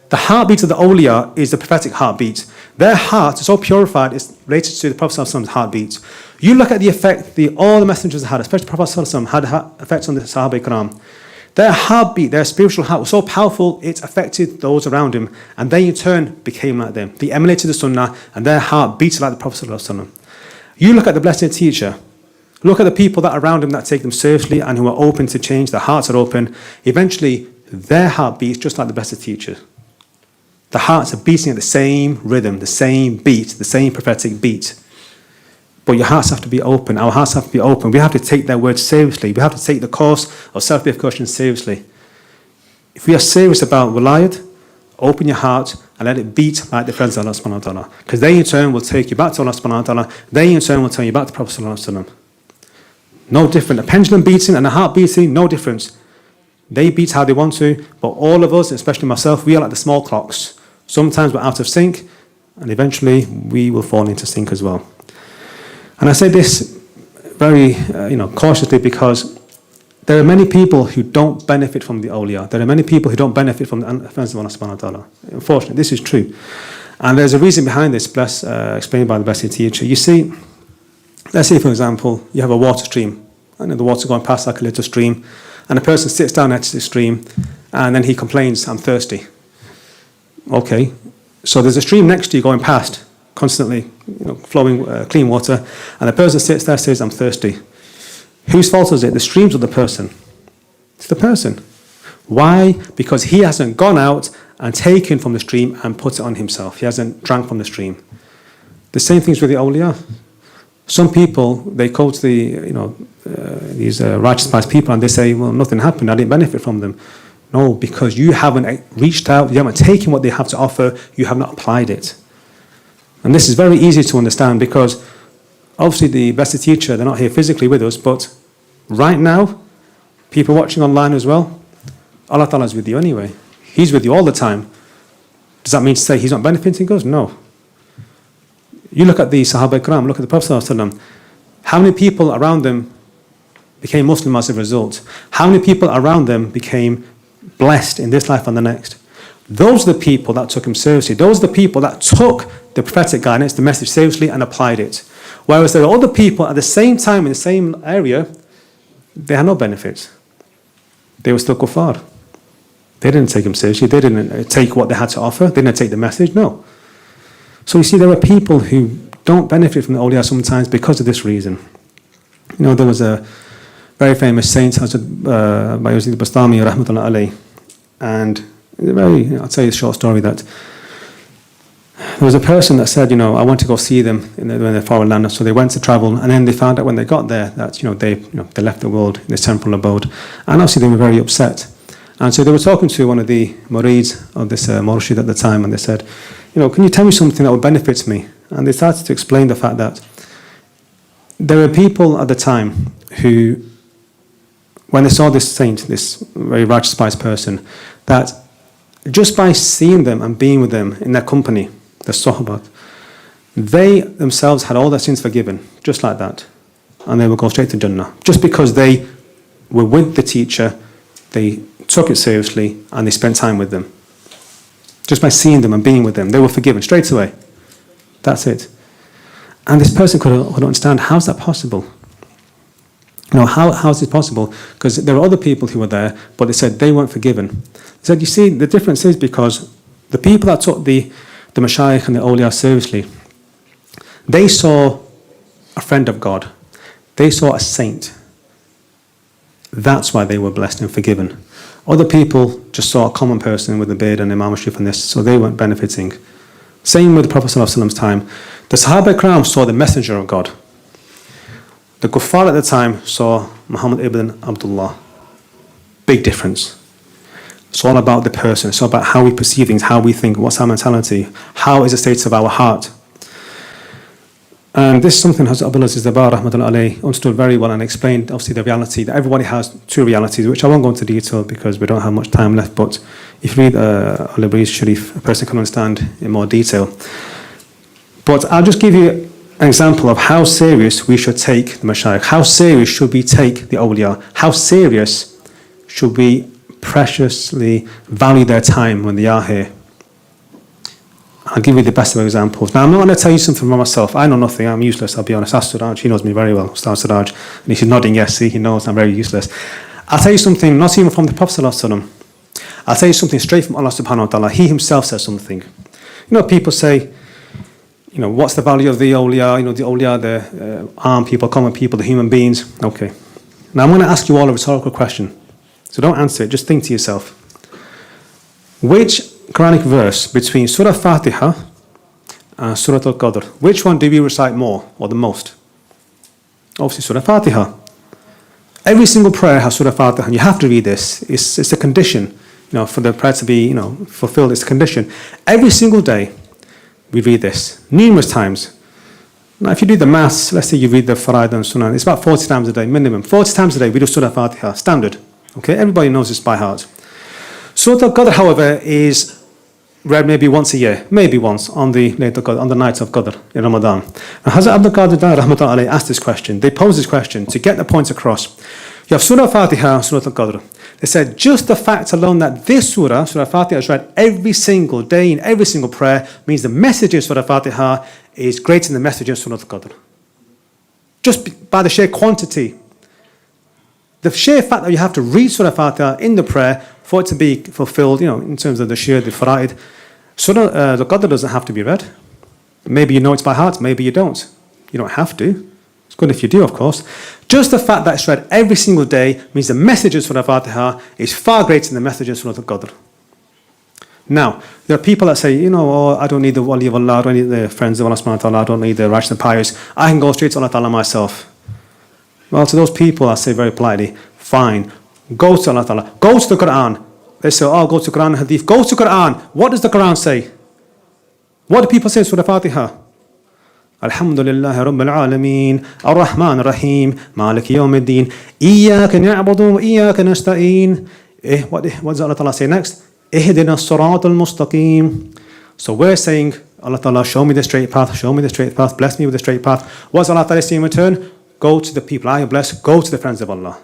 D: the heartbeat of the awliya is the prophetic heartbeat. Their heart is so purified, it's related to the Prophet ﷺ's heartbeat. You look at the effect all the messengers had, especially the Prophet ﷺ, had effects on the Sahaba Ikram. Their heartbeat, their spiritual heart was so powerful, it affected those around him, and they in turn became like them. They emulated the Sunnah, and their heart beat like the Prophet ﷺ. You look at the blessed teacher, look at the people that are around him that take them seriously and who are open to change, their hearts are open. Eventually, their heart beats just like the blessed teacher. The hearts are beating at the same rhythm, the same beat, the same prophetic beat. But your hearts have to be open. Our hearts have to be open. We have to take their words seriously. We have to take the course of self-purification seriously. If we are serious about wilayat, open your heart and let it beat like the friends of Allah subhanahu wa ta'ala. Because they in turn will take you back to Allah subhanahu wa ta'ala. They in turn will turn you back to Prophet sallallahu alaihi wasallam. No different. A pendulum beating and a heart beating, no difference. They beat how they want to, but all of us, especially myself, we are like the small clocks. Sometimes we're out of sync, and eventually we will fall into sync as well. And I say this very cautiously, because there are many people who don't benefit from the awliya. There are many people who don't benefit from the friends of Allah subhanahu wa ta'ala. Unfortunately, this is true. And there's a reason behind this, explained by the blessed teacher. You see, let's say, for example, you have a water stream, and the water's going past like a little stream, and a person sits down next to the stream, and then he complains, I'm thirsty. Okay, so there's a stream next to you going past, constantly flowing clean water, and the person sits there and says, I'm thirsty. Whose fault is it? The stream's or the person? It's the person. Why? Because he hasn't gone out and taken from the stream and put it on himself. He hasn't drank from the stream. The same thing's with the awliya. Some people, they quote these righteous pious people, and they say, well, nothing happened, I didn't benefit from them. No, because you haven't reached out, you haven't taken what they have to offer, you have not applied it. And this is very easy to understand, because obviously the blessed teacher, they're not here physically with us, but right now, people watching online as well, Allah Ta'ala is with you anyway. He's with you all the time. Does that mean to say He's not benefiting us? No. You look at the Sahaba Ikram, look at the Prophet ﷺ. How many people around them became Muslim as a result? How many people around them became blessed in this life and the next? Those are the people that took him seriously. Those are the people that took the prophetic guidance, the message seriously, and applied it. Whereas there are other people at the same time in the same area, they had no benefits. They were still kuffar. They didn't take him seriously. They didn't take what they had to offer. They didn't take the message. No. So you see, there are people who don't benefit from the awliya sometimes because of this reason. There was a very famous saint, Bayezid Bastami, rahmatullah alayhi, and I'll tell you a short story that there was a person that said, I want to go see them in their foreign land. So they went to travel, and then they found out when they got there that they left the world in this temporal abode, and obviously they were very upset. And so they were talking to one of the murids of this murshid at the time, and they said, can you tell me something that would benefit me? And they started to explain the fact that there were people at the time who, when they saw this saint, this very righteous pious person, that just by seeing them and being with them in their company, the sohbat, they themselves had all their sins forgiven, just like that. And they would go straight to Jannah. Just because they were with the teacher, they took it seriously, and they spent time with them. Just by seeing them and being with them, they were forgiven straight away. That's it. And this person couldn't understand, how's that possible? How is it possible? Because there were other people who were there, but they said they weren't forgiven. They said, you see, the difference is because the people that took the mashayikh and the awliya seriously, they saw a friend of God. They saw a saint. That's why they were blessed and forgiven. Other people just saw a common person with a beard and Imam Sharif and this, so they weren't benefiting. Same with the Prophet ﷺ's time. The Sahaba Ikram saw the messenger of God. The kuffar at the time saw Muhammad ibn Abdullah. Big difference. It's all about the person. It's all about how we perceive things, how we think, what's our mentality, how is the state of our heart. And this is something Hazrat Abdul Aziz Dabar rahmatullah alayhi understood very well and explained obviously the reality that everybody has two realities, which I won't go into detail because we don't have much time left, but if you read Al-Ibriz Sharif, a person can understand in more detail. But I'll just give you an example of how serious we should take the mashayikh, how serious should we take the awliya, how serious should we preciously value their time when they are here. I'll give you the best of examples. Now, I'm not going to tell you something from myself. I know nothing. I'm useless, I'll be honest. Ask Suraj, he knows me very well. Ustaad Suraj. And he's nodding yes, see, he knows I'm very useless. I'll tell you something, not even from the Prophet ﷺ. I'll tell you something straight from Allah subhanahu wa ta'ala. He himself says something. People say, what's the value of the awliya? The awliya, the armed people, common people, the human beings. Okay. Now, I'm going to ask you all a rhetorical question. So don't answer it, just think to yourself. Which Quranic verse between Surah Fatiha and Surah Al-Qadr, which one do we recite more or the most? Obviously Surah Fatiha. Every single prayer has Surah Fatiha, and you have to read this. It's a condition, for the prayer to be, fulfilled. It's a condition. Every single day we read this numerous times. Now, if you do the maths, let's say you read the Faraid and Sunan, it's about 40 times a day, minimum. 40 times a day we do Surah Fatiha, standard. Okay, everybody knows this by heart. Surah Al-Qadr, however, is read maybe once a year, maybe once on the night of Qadr in Ramadan. Now, Hazrat Abdul Qadir Rahmatullah alayhi asked this question. They posed this question to get the point across. You have Surah Fatiha, Surah Al-Qadr. They said just the fact alone that this Surah Fatiha, is read every single day in every single prayer means the message in Surah Fatiha is greater than the message in Surah Al-Qadr. Just by the sheer quantity. The sheer fact that you have to read Surah Fatiha in the prayer for it to be fulfilled, in terms of the fara'id. Surah Al-Qadr doesn't have to be read. Maybe you know it by heart, maybe you don't. You don't have to. It's good if you do, of course. Just the fact that it's read every single day means the message of Surah Fatiha is far greater than the message of Surah Al-Qadr. Now, there are people that say, I don't need the wali of Allah, I don't need the friends of Allah subhanahu wa ta'ala, I don't need the righteous and pious, I can go straight to Allah ta'ala myself. Well, to those people, I say very politely, fine, go to Allah ta'ala, go to the Quran. They say, go to Quran and Hadith. Go to Quran. What does the Quran say? What do people say in Surah Fatiha? Alhamdulillah Rabbil Alameen, Ar-Rahman Ar-Rahim, Maliki Yawmiddin, Iyaka na'budu wa iyaka nasta'een. What does Allah Ta'ala say next? Ihdina as-sirat al-mustaqim. So we're saying, Allah Ta'ala, show me the straight path, bless me with the straight path. What does Allah Ta'ala say in return? Go to the people I have blessed, go to the friends of Allah.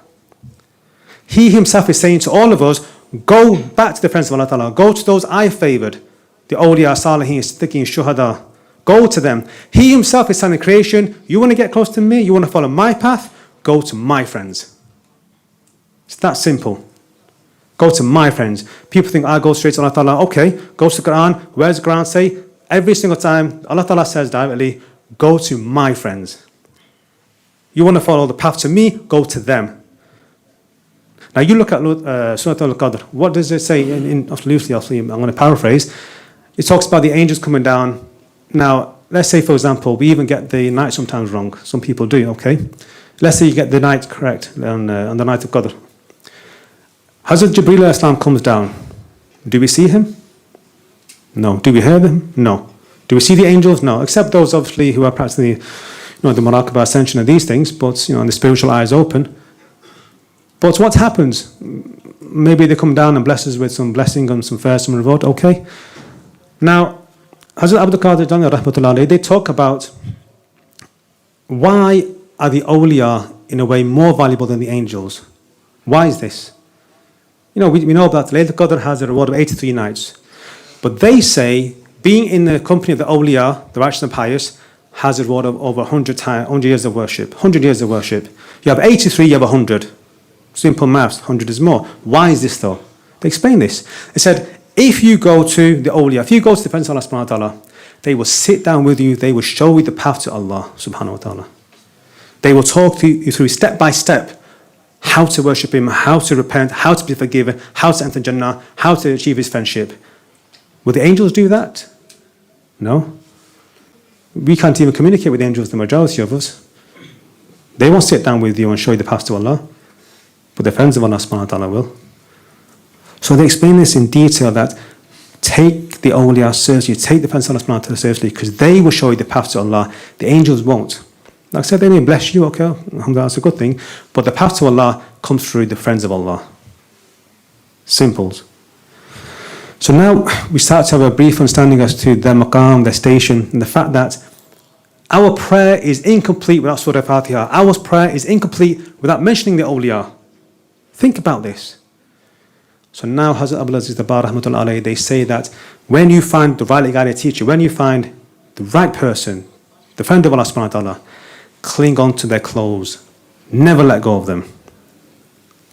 D: He himself is saying to all of us, go back to the friends of Allah Ta'ala, go to those I favoured, the awliya, salihin, siddiqeen, shuhada. Go to them. He himself is telling creation, you want to get close to me, you want to follow my path, go to my friends. It's that simple. Go to my friends. People think, I go straight to Allah Ta'ala. Okay, go to the Quran. Where does the Quran say? Every single time, Allah Ta'ala says directly, go to my friends. You want to follow the path to me, go to them. Now you look at Surah Al-Qadr. What does it say? Loosely, I'm going to paraphrase. It talks about the angels coming down. Now, let's say, for example, we even get the night sometimes wrong. Some people do, okay? Let's say you get the night correct on the night of Qadr. Hazrat Jibreel Islam comes down. Do we see him? No. Do we hear them? No. Do we see the angels? No. Except those, obviously, who are practicing the Muraqabah, ascension and these things, but, and the spiritual eye is open. But what happens? Maybe they come down and bless us with some blessing and some fair, some reward, okay? Now, Hazrat Abdul Qadir Jilani Rahmatullah, they talk about why are the awliya in a way more valuable than the angels? Why is this? We know that Laylatul Qadr has a reward of 83 nights. But they say being in the company of the awliya, the righteous and pious, has a reward of over 100 years of worship. 100 years of worship. You have 83, you have 100. Simple maths, 100 is more. Why is this though? They explain this. They said, if you go to the awliya, if you go to the friends of Allah subhanahu wa ta'ala, they will sit down with you, they will show you the path to Allah subhanahu wa ta'ala. They will talk to you through step by step how to worship Him, how to repent, how to be forgiven, how to enter Jannah, how to achieve His friendship. Will the angels do that? No. We can't even communicate with the angels, the majority of us. They won't sit down with you and show you the path to Allah. But the friends of Allah subhanahu wa ta'ala will. So they explain this in detail that take the awliya seriously, take the friends of Allah subhanahu wa ta'ala seriously, because they will show you the path to Allah. The angels won't. Like I said, they may bless you, okay, that's a good thing. But the path to Allah comes through the friends of Allah. Simples. So now we start to have a brief understanding as to their maqam, their station, and the fact that our prayer is incomplete without Surah Fatiha. Our prayer is incomplete without mentioning the awliya. Think about this. So now Hazrat Abdul Aziz Dabar Rahmatullah alayhi, they say that when you find the rightly guided teacher, when you find the right person, the friend of Allah subhanahu wa ta'ala, cling on to their clothes. Never let go of them.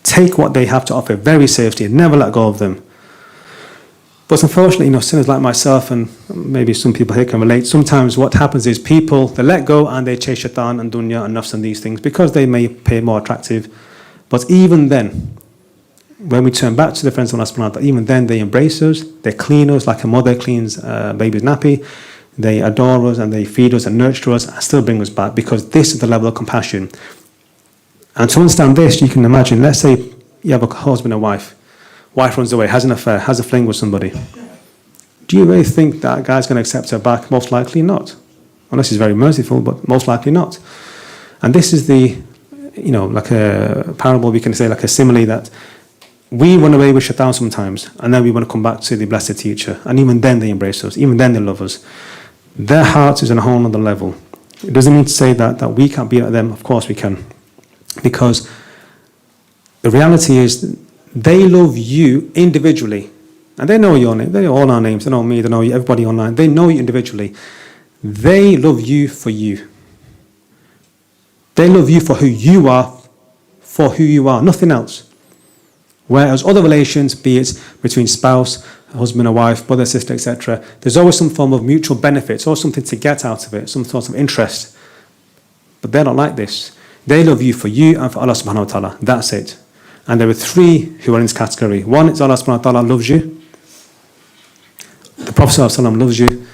D: Take what they have to offer very seriously. Never let go of them. But unfortunately, sinners like myself, and maybe some people here can relate, sometimes what happens is people, they let go and they chase shaitan and dunya and nafs and these things because they may appear more attractive. But even then, when we turn back to the friends of Allah subhanahu wa ta'ala, even then they embrace us, they clean us like a mother cleans a baby's nappy. They adore us and they feed us and nurture us and still bring us back, because this is the level of compassion. And to understand this, you can imagine, let's say you have a husband and wife. Wife runs away, has an affair, has a fling with somebody. Do you really think that guy's going to accept her back? Most likely not. Unless he's very merciful, but most likely not. And this is the, like a parable, we can say, like a simile, that we run away with shaitan sometimes, and then we want to come back to the blessed teacher, and even then they embrace us, even then they love us. Their heart is on a whole other level. It doesn't mean to say that we can't be like them. Of course we can. Because the reality is they love you individually. And they know your name. They know all our names. They know me. They know everybody online. They know you individually. They love you for you. They love you for who you are, nothing else. Whereas other relations, be it between spouse, husband or wife, brother, sister, etc., there's always some form of mutual benefit, or something to get out of it, some sort of interest. But they're not like this. They love you for you and for Allah subhanahu wa ta'ala. That's it. And there are three who are in this category. One is Allah subhanahu wa ta'ala loves you. The Prophet sallallahu alaihi wasallam loves you.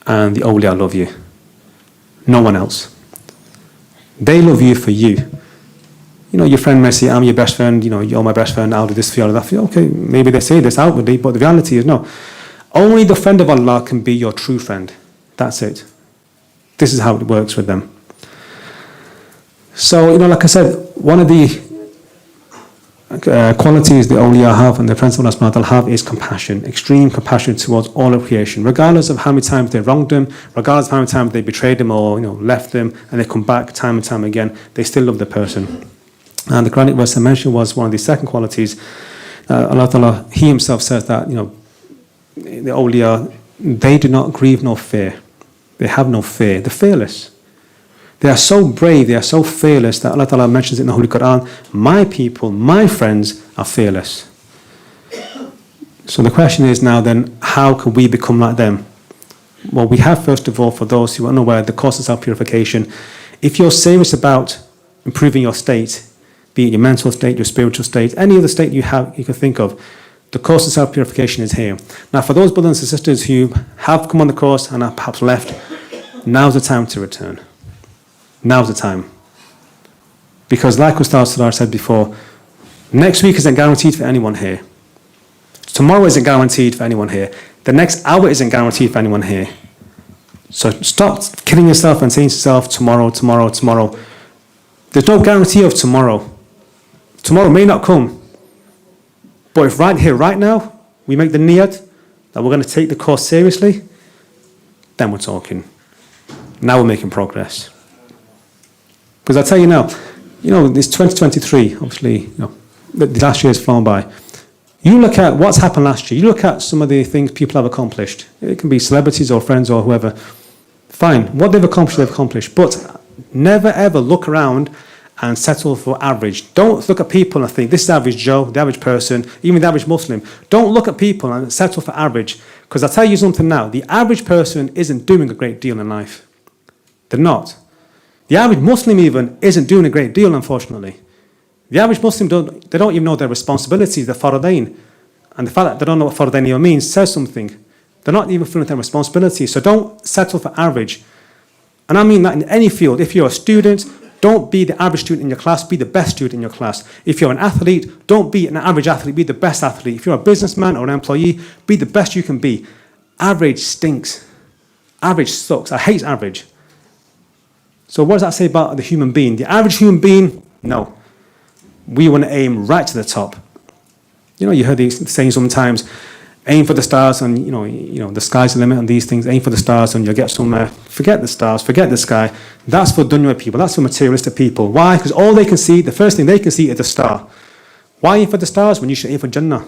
D: And the awliya love you. No one else. They love you for you. You know, your friend may say, I'm your best friend, you know, you're my best friend, I'll do this for you, I'll do that for you. Okay, maybe they say this outwardly, but the reality is no. Only the friend of Allah can be your true friend. That's it. This is how it works with them. So, you know, like I said, one of the qualities the awliya have and the friends of Allah subhanahu wa ta'ala have is compassion, extreme compassion towards all of creation, regardless of how many times they wronged them, regardless of how many times they betrayed them or, you know, left them, and they come back time and time again, they still love the person. And the Quranic verse I mentioned was one of the second qualities. Allah Ta'ala, He Himself says that, you know, the awliya, they do not grieve nor fear. They have no fear. They're fearless. They are so brave, they are so fearless that Allah Ta'ala mentions it in the Holy Quran, my people, my friends are fearless. So the question is now then, how can we become like them? Well, we have first of all, for those who are unaware, the course of self-purification. If you're serious about improving your state, be it your mental state, your spiritual state, any other state you can think of, the course of self-purification is here. Now, for those brothers and sisters who have come on the course and are perhaps left, now's the time to return. Now's the time. Because like Ustaad Suffian said before, next week isn't guaranteed for anyone here. Tomorrow isn't guaranteed for anyone here. The next hour isn't guaranteed for anyone here. So stop killing yourself and saying to yourself, tomorrow, tomorrow, tomorrow. There's no guarantee of tomorrow. Tomorrow may not come. But if right here, right now, we make the niyat that we're going to take the course seriously, then we're talking. Now we're making progress. Because I tell you now, you know, it's 2023, obviously, you know, the last year has flown by. You look at what's happened last year, you look at some of the things people have accomplished. It can be celebrities or friends or whoever. Fine, what they've accomplished. But never ever look around and settle for average. Don't look at people and think, this is average Joe, the average person, even the average Muslim. Don't look at people and settle for average. Because I'll tell you something now, the average person isn't doing a great deal in life. They're not. The average Muslim even isn't doing a great deal, unfortunately. The average Muslim, they don't even know their responsibilities, their faradain. And the fact that they don't know what faradain even means says something. They're not even feeling their responsibilities. So don't settle for average. And I mean that in any field. If you're a student, don't be the average student in your class, be the best student in your class. If you're an athlete, don't be an average athlete, be the best athlete. If you're a businessman or an employee, be the best you can be. Average stinks. Average sucks. I hate average. So what does that say about the human being? The average human being, no. We want to aim right to the top. You know, you heard these saying sometimes, aim for the stars and, you know, the sky's the limit on these things. Aim for the stars and you'll get somewhere. Forget the stars, forget the sky. That's for dunya people. That's for materialistic people. Why? Because all they can see, the first thing they can see is the star. Why aim for the stars when you should aim for Jannah?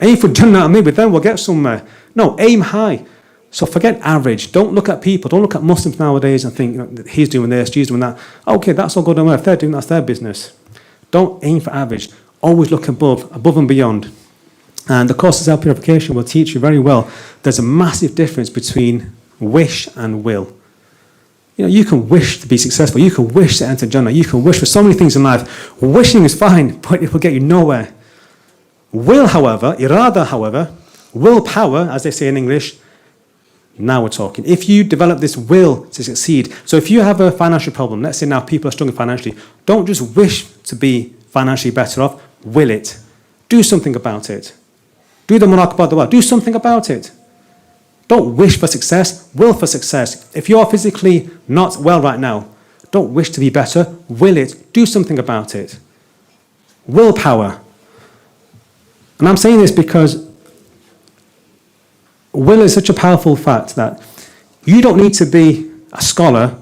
D: Aim for Jannah and maybe then we'll get somewhere. No, aim high. So forget average. Don't look at people. Don't look at Muslims nowadays and think, you know, he's doing this, she's doing that. Okay, that's all good and well. If they're doing that's their business. Don't aim for average. Always look above and beyond. And the course of self-purification will teach you very well. There's a massive difference between wish and will. You know, you can wish to be successful. You can wish to enter Jannah. You can wish for so many things in life. Wishing is fine, but it will get you nowhere. Will, however, irada, however, willpower, as they say in English, now we're talking. If you develop this will to succeed, so if you have a financial problem, let's say now people are struggling financially, don't just wish to be financially better off, will it. Do something about it. Do the muraqabah dua. Do something about it. Don't wish for success, will for success. If you're physically not well right now, don't wish to be better, will it. Do something about it. willpower. And I'm saying this because will is such a powerful fact that you don't need to be a scholar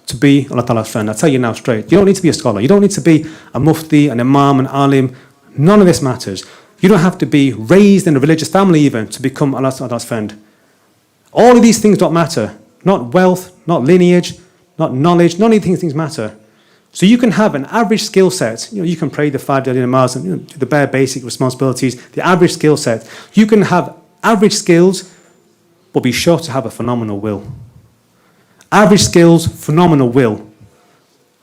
D: to be Allah Ta'ala's friend. I'll tell you now straight. You don't need to be a scholar. You don't need to be a mufti, an imam, an alim. None of this matters. You don't have to be raised in a religious family even to become Allah Ta'ala's friend. All of these things don't matter. Not wealth, not lineage, not knowledge. None of these things matter. So you can have an average skill set. You can pray the 5 daily namaz and do the bare basic responsibilities, the average skill set. You can have average skills, but be sure to have a phenomenal will. Average skills, phenomenal will. And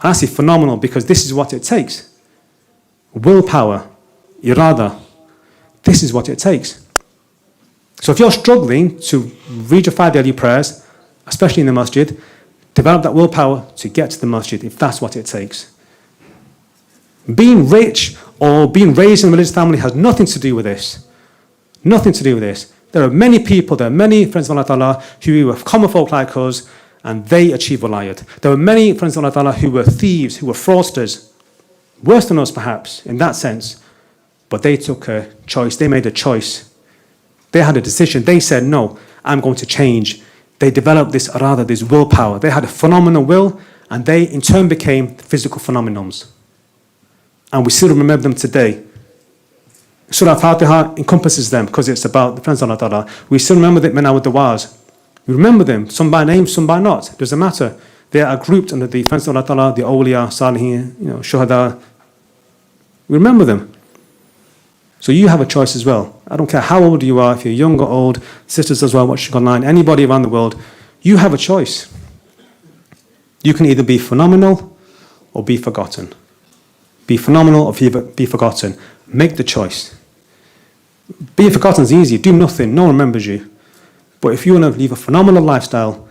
D: I say phenomenal because this is what it takes. Willpower, irada. This is what it takes. So if you're struggling to read your 5 daily prayers, especially in the masjid, develop that willpower to get to the masjid if that's what it takes. Being rich or being raised in a religious family has nothing to do with this. Nothing to do with this. There are many people, there are many friends of Allah Ta'ala who were common folk like us and they achieved walayat. There were many friends of Allah Ta'ala who were thieves, who were fraudsters, worse than us perhaps in that sense, but they took a choice, they made a choice. They had a decision, they said, no, I'm going to change. They developed this arada, this willpower. They had a phenomenal will and they in turn became physical phenomenons. And we still remember them today. Surah Al-Fatiha encompasses them because it's about the friends of Allah Ta'ala. We still remember them now with the wars. We remember them, some by name, some by not. It doesn't matter. They are grouped under the friends of Allah Ta'ala, the awliya, salihin, shuhada. We remember them. So you have a choice as well. I don't care how old you are, if you're young or old, sisters as well watching online, anybody around the world, you have a choice. You can either be phenomenal or be forgotten. Be phenomenal or be forgotten. Make the choice. Being forgotten is easy. Do nothing. No one remembers you. But if you want to live a phenomenal lifestyle,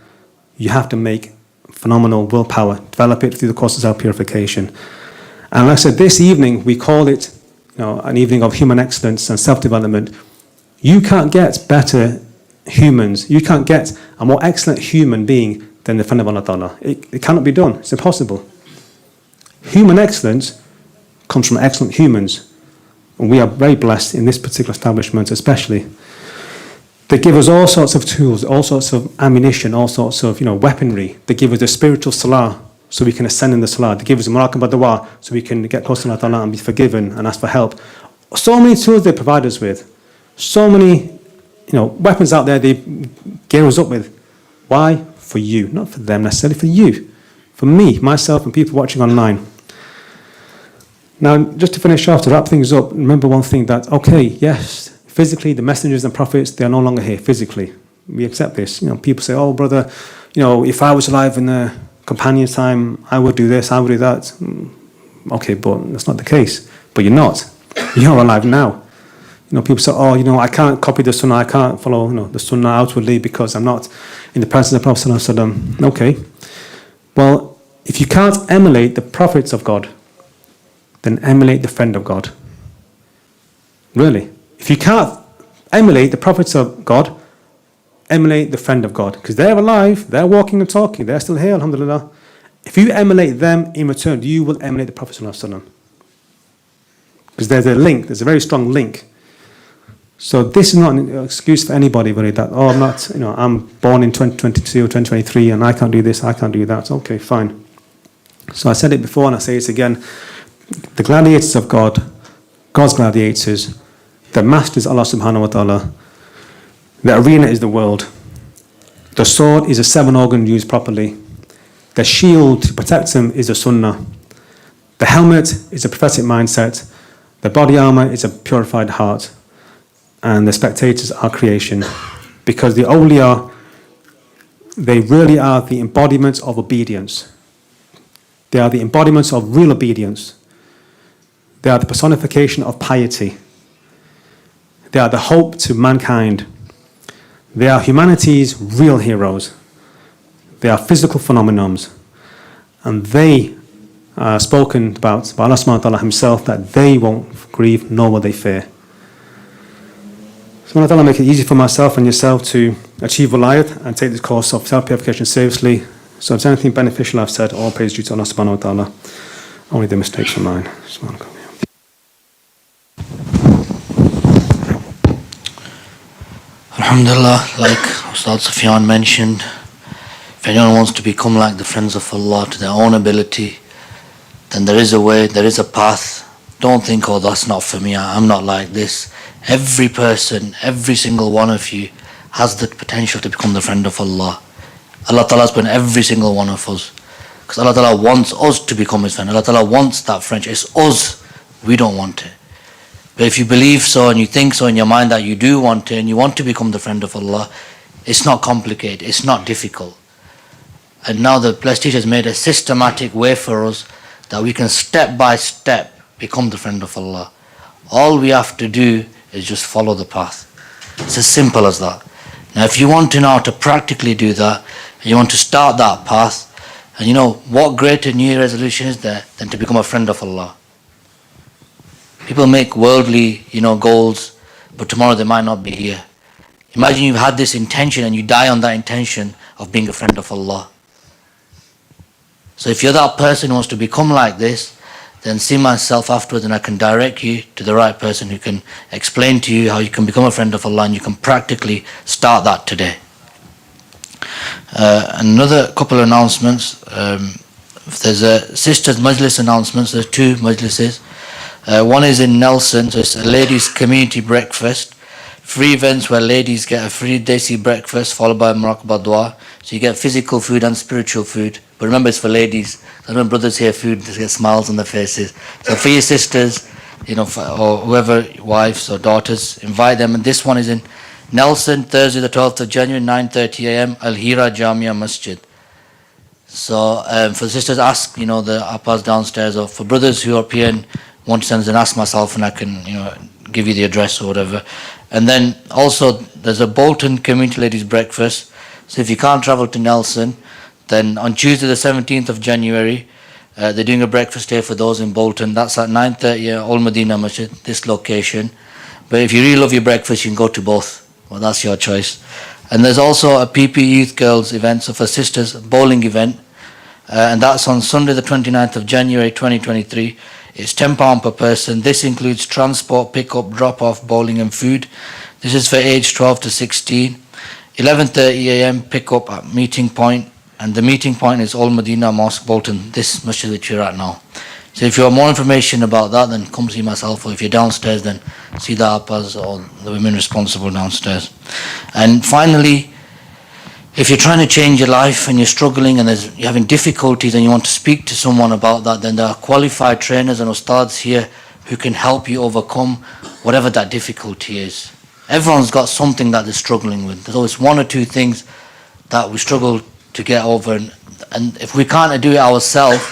D: you have to make phenomenal willpower. Develop it through the course of self-purification. And like I said, this evening, we call it an evening of human excellence and self-development. You can't get better humans. You can't get a more excellent human being than the friend of Allah Ta'ala. It cannot be done. It's impossible. Human excellence comes from excellent humans. And we are very blessed in this particular establishment especially. They give us all sorts of tools, all sorts of ammunition, all sorts of weaponry. They give us the spiritual salah so we can ascend in the salah. They give us the muraqabah dua so we can get close to Allah Ta'ala and be forgiven and ask for help. So many tools they provide us with. So many weapons out there they gear us up with. Why? For you. Not for them necessarily, for you. For me, myself and people watching online. Now, just to finish off, to wrap things up, remember one thing that, okay, yes, physically, the messengers and prophets, they are no longer here physically. We accept this. People say, oh, brother, if I was alive in the companion's time, I would do this, I would do that. Okay, but that's not the case. But you're not. You're alive now. People say, oh, I can't copy the sunnah, I can't follow the sunnah outwardly because I'm not in the presence of the Prophet Sallallahu Alaihi Wasallam. Okay. Well, if you can't emulate the prophets of God, then emulate the friend of God. Really. If you can't emulate the prophets of God, emulate the friend of God. Because they're alive, they're walking and talking, they're still here, alhamdulillah. If you emulate them in return, you will emulate the Prophet Sallallahu Alaihi Wasallam. Because there's a link, there's a very strong link. So this is not an excuse for anybody really that, oh, I'm not, I'm born in 2022 or 2023 and I can't do this, I can't do that. Okay, fine. So I said it before and I say it again. The gladiators of God, God's gladiators, the master is Allah subhanahu wa ta'ala. The arena is the world. The sword is a 7-organ used properly. The shield to protect them is the sunnah. The helmet is a prophetic mindset. The body armor is a purified heart. And the spectators are creation. Because the awliya, they really are the embodiments of obedience. They are the embodiments of real obedience. They are the personification of piety. They are the hope to mankind. They are humanity's real heroes. They are physical phenomenons. And they are spoken about by Allah subhanahu wa ta'ala himself that they won't grieve nor will they fear. So Allah ta'ala make it easy for myself and yourself to achieve walayat and take this course of self-purification seriously. So if there's anything beneficial I've said, all praise due to Allah subhanahu wa ta'ala. Only the mistakes are mine.
A: Alhamdulillah, like Ustaad Suffian mentioned, if anyone wants to become like the friends of Allah to their own ability, then there is a way, there is a path. Don't think, oh, that's not for me, I'm not like this. Every person, every single one of you has the potential to become the friend of Allah. Allah Ta'ala has put in every single one of us. Because Allah Ta'ala wants us to become His friend. Allah Ta'ala wants that friendship. It's us. We don't want it. But if you believe so and you think so in your mind that you do want it and you want to become the friend of Allah, it's not complicated. It's not difficult. And now the blessed teacher has made a systematic way for us that we can step by step become the friend of Allah. All we have to do is just follow the path. It's as simple as that. Now if you want to know how to practically do that, and you want to start that path, and you know what greater New Year resolution is there than to become a friend of Allah? People make worldly, goals, but tomorrow they might not be here. Imagine you've had this intention and you die on that intention of being a friend of Allah. So if you're that person who wants to become like this, then see myself afterwards and I can direct you to the right person who can explain to you how you can become a friend of Allah, and you can practically start that today. Another couple of announcements. There's a sisters majlis announcements. There's two majlises. One is in Nelson, so it's a ladies community breakfast. Free events where ladies get a free desi breakfast followed by muraqabah dua. So you get physical food and spiritual food. But remember, it's for ladies. So when brothers hear food, they get smiles on their faces. So for your sisters, or whoever, wives or daughters, invite them. And this one is in Nelson, Thursday the 12th of January, 9:30 a.m., Al-Hira Jamia Masjid. So for the sisters, ask, the appas downstairs, or for brothers who are up here and want to send, then ask myself and I can, give you the address or whatever. And then also there's a Bolton Community Ladies Breakfast. So if you can't travel to Nelson, then on Tuesday the 17th of January, they're doing a breakfast here for those in Bolton. That's at 9:30 at Al Madina Masjid, this location. But if you really love your breakfast, you can go to both. Well, that's your choice. And there's also a PP Youth Girls event, so for sisters, bowling event. And that's on Sunday the 29th of January 2023. It's £10 per person. This includes transport, pick-up, drop-off, bowling and food. This is for age 12 to 16. 11:30 a.m. pick-up at meeting point. And the meeting point is Al Madina Mosque, Bolton, this masjid that you're at now. So if you want more information about that, then come see myself. Or if you're downstairs, then see the appas or the women responsible downstairs. And finally, if you're trying to change your life and you're struggling and you're having difficulties and you want to speak to someone about that, then there are qualified trainers and ustads here who can help you overcome whatever that difficulty is. Everyone's got something that they're struggling with. There's always one or two things that we struggle to get over. And if we can't do it ourselves,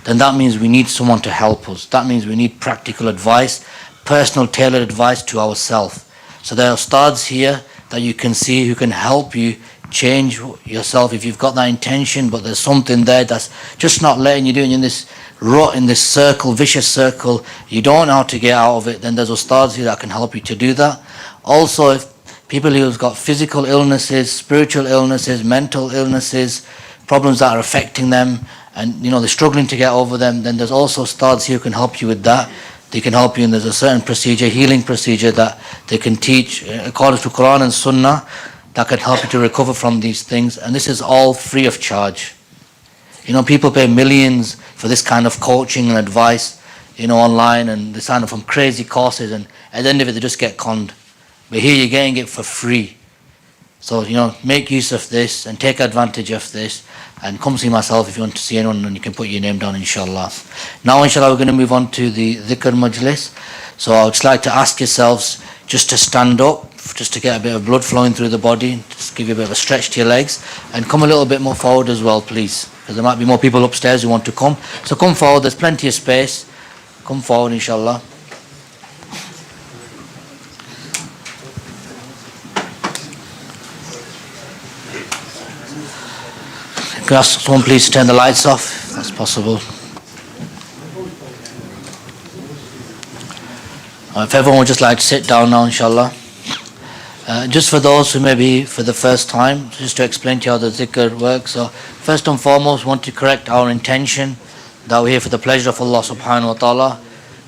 A: then that means we need someone to help us. That means we need practical advice, personal tailored advice to ourselves. So there are ustads here that you can see who can help you change yourself if you've got that intention, but there's something there that's just not letting you do it. You're in this rut, in this circle, vicious circle, you don't know how to get out of it, then there's ustads here that can help you to do that. Also, if people who've got physical illnesses, spiritual illnesses, mental illnesses, problems that are affecting them, and they're struggling to get over them, then there's also ustads here who can help you with that. They can help you, and there's a certain procedure, healing procedure, that they can teach according to Quran and Sunnah that can help you to recover from these things. And this is all free of charge. People pay millions for this kind of coaching and advice, online, and they sign up from crazy courses, and at the end of it, they just get conned. But here you're getting it for free. So, make use of this and take advantage of this. And come see myself if you want to see anyone, and you can put your name down, inshallah. Now, inshallah, we're going to move on to the dhikr majlis. So I would just like to ask yourselves just to stand up, just to get a bit of blood flowing through the body, just give you a bit of a stretch to your legs, and come a little bit more forward as well, please, because there might be more people upstairs who want to come. So come forward, there's plenty of space. Come forward, inshallah. Can I ask someone please to turn the lights off, if that's possible. If everyone would just like to sit down now, inshallah. Just for those who may be for the first time, just to explain to you how the dhikr works. So first and foremost, we want to correct our intention that we're here for the pleasure of Allah subhanahu wa ta'ala.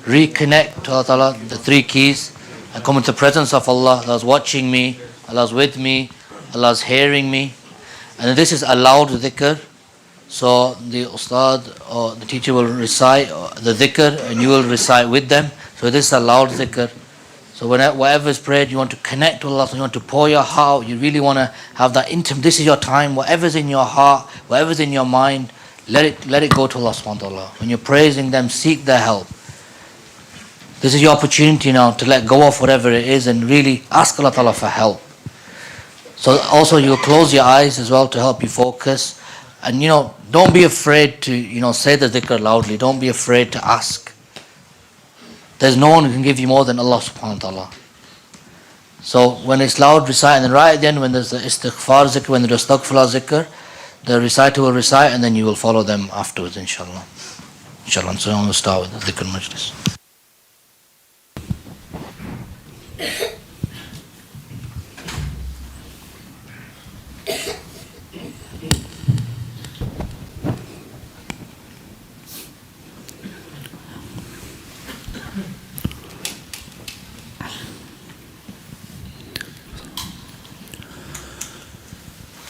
A: Reconnect to Allah ta'ala, the three keys, and come into the presence of Allah that is watching me, Allah's with me, Allah's hearing me. And this is a loud dhikr. So the Ustad or the teacher will recite the dhikr and you will recite with them. So this is a loud dhikr. So whatever is prayed, you want to connect to Allah, so you want to pour your heart, you really want to have that intimate, this is your time, whatever's in your heart, whatever's in your mind, let it go to Allah subhanahu wa ta'ala. When you're praising them, seek their help. This is your opportunity now to let go of whatever it is and really ask Allah ta'ala for help. So also you'll close your eyes as well to help you focus. And don't be afraid to, say the dhikr loudly. Don't be afraid to ask. There's no one who can give you more than Allah subhanahu wa ta'ala. So when it's loud, recite, and then right at the end when there's the istighfar zikr, when there's astaghfirullah zikr, the reciter will recite and then you will follow them afterwards, inshallah. Inshallah. So I'm going to start with the dhikr majlis.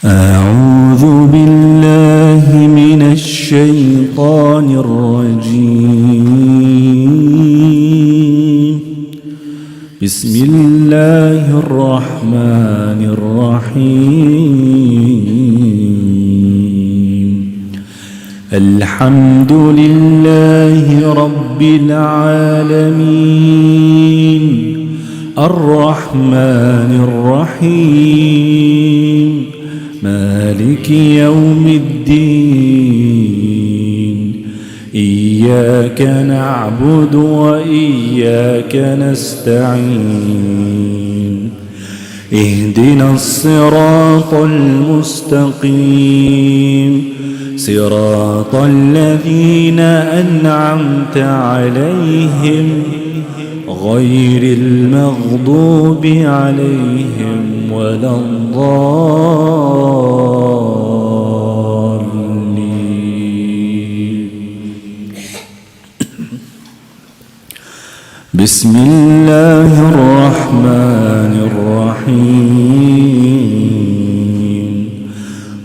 B: أعوذ بالله من الشيطان الرجيم بسم الله الرحمن الرحيم الحمد لله رب العالمين الرحمن الرحيم مالك يوم الدين إياك نعبد وإياك نستعين اهدنا الصراط المستقيم صراط الذين أنعمت عليهم غير المغضوب عليهم ولا الضالين بسم الله الرحمن الرحيم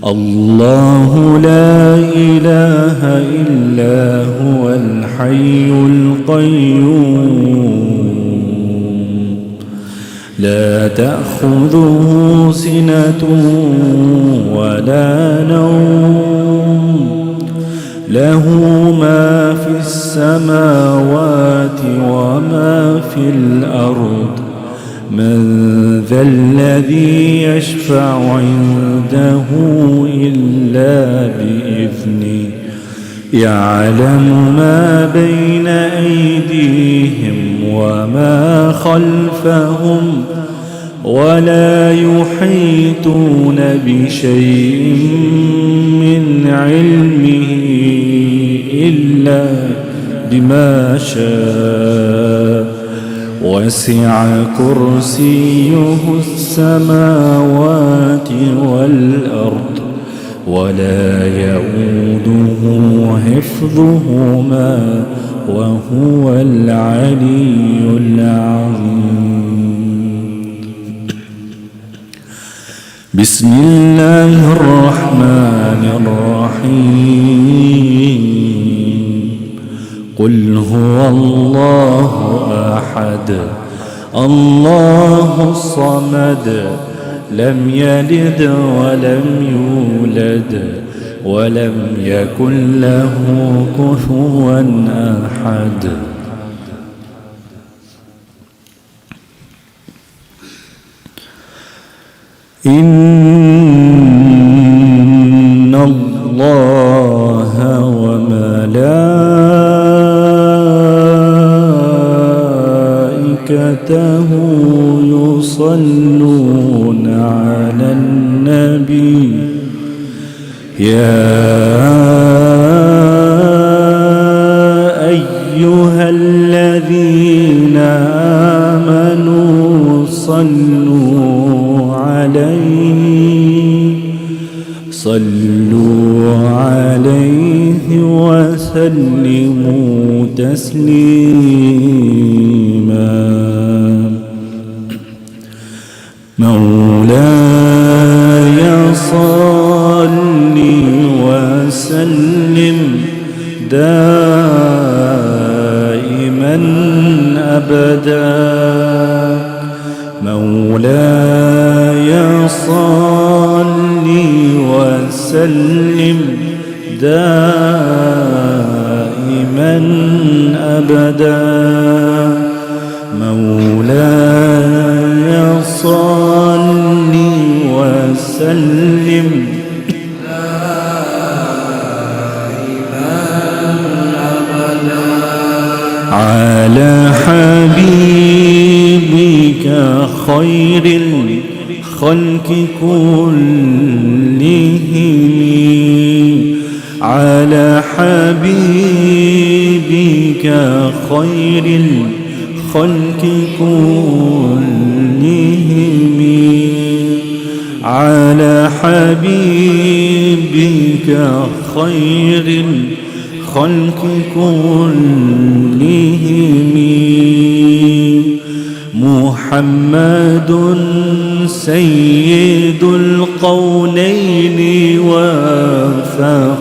B: الله لا إله إلا هو الحي القيوم لا تأخذه سنة ولا نوم له ما في السماوات وما في الأرض من ذا الذي يشفع عنده إلا بإذنه يعلم ما بين أيديهم وما خلفهم ولا يحيطون بشيء من علمه إلا بما شاء وسع كرسيه السماوات والأرض ولا يؤوده حفظهما وهو العلي العظيم بسم الله الرحمن الرحيم قل هو الله أحد الله الصمد لم يلد ولم يولد ولم يكن له كفوا أحد إن الله وملائكته يصلون على النبي يا أيها الذين آمنوا صلوا عليه وسلموا تسليما مولانا مولاي صل وسلم دائما أبدا مولاي صل وسلم دائما أبدا مولاي صل وسلم على حبيبك خير الخلق كلهم على حبيبك خير الخلق كلهم على حبيبك خير الخلق كلهم محمد سيد القولين والثقلين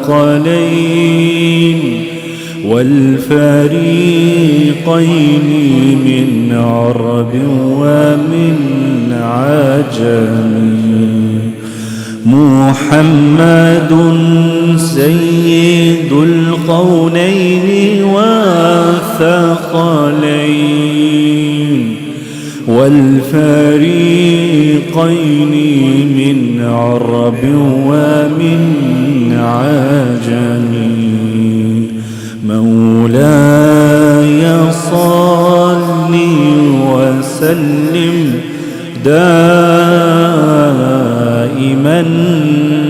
B: والفريقين من عرب ومن عجم محمد سيد القولين والثقلين والفريقين من عرب ومن عجم مولاي صل وسلم دائما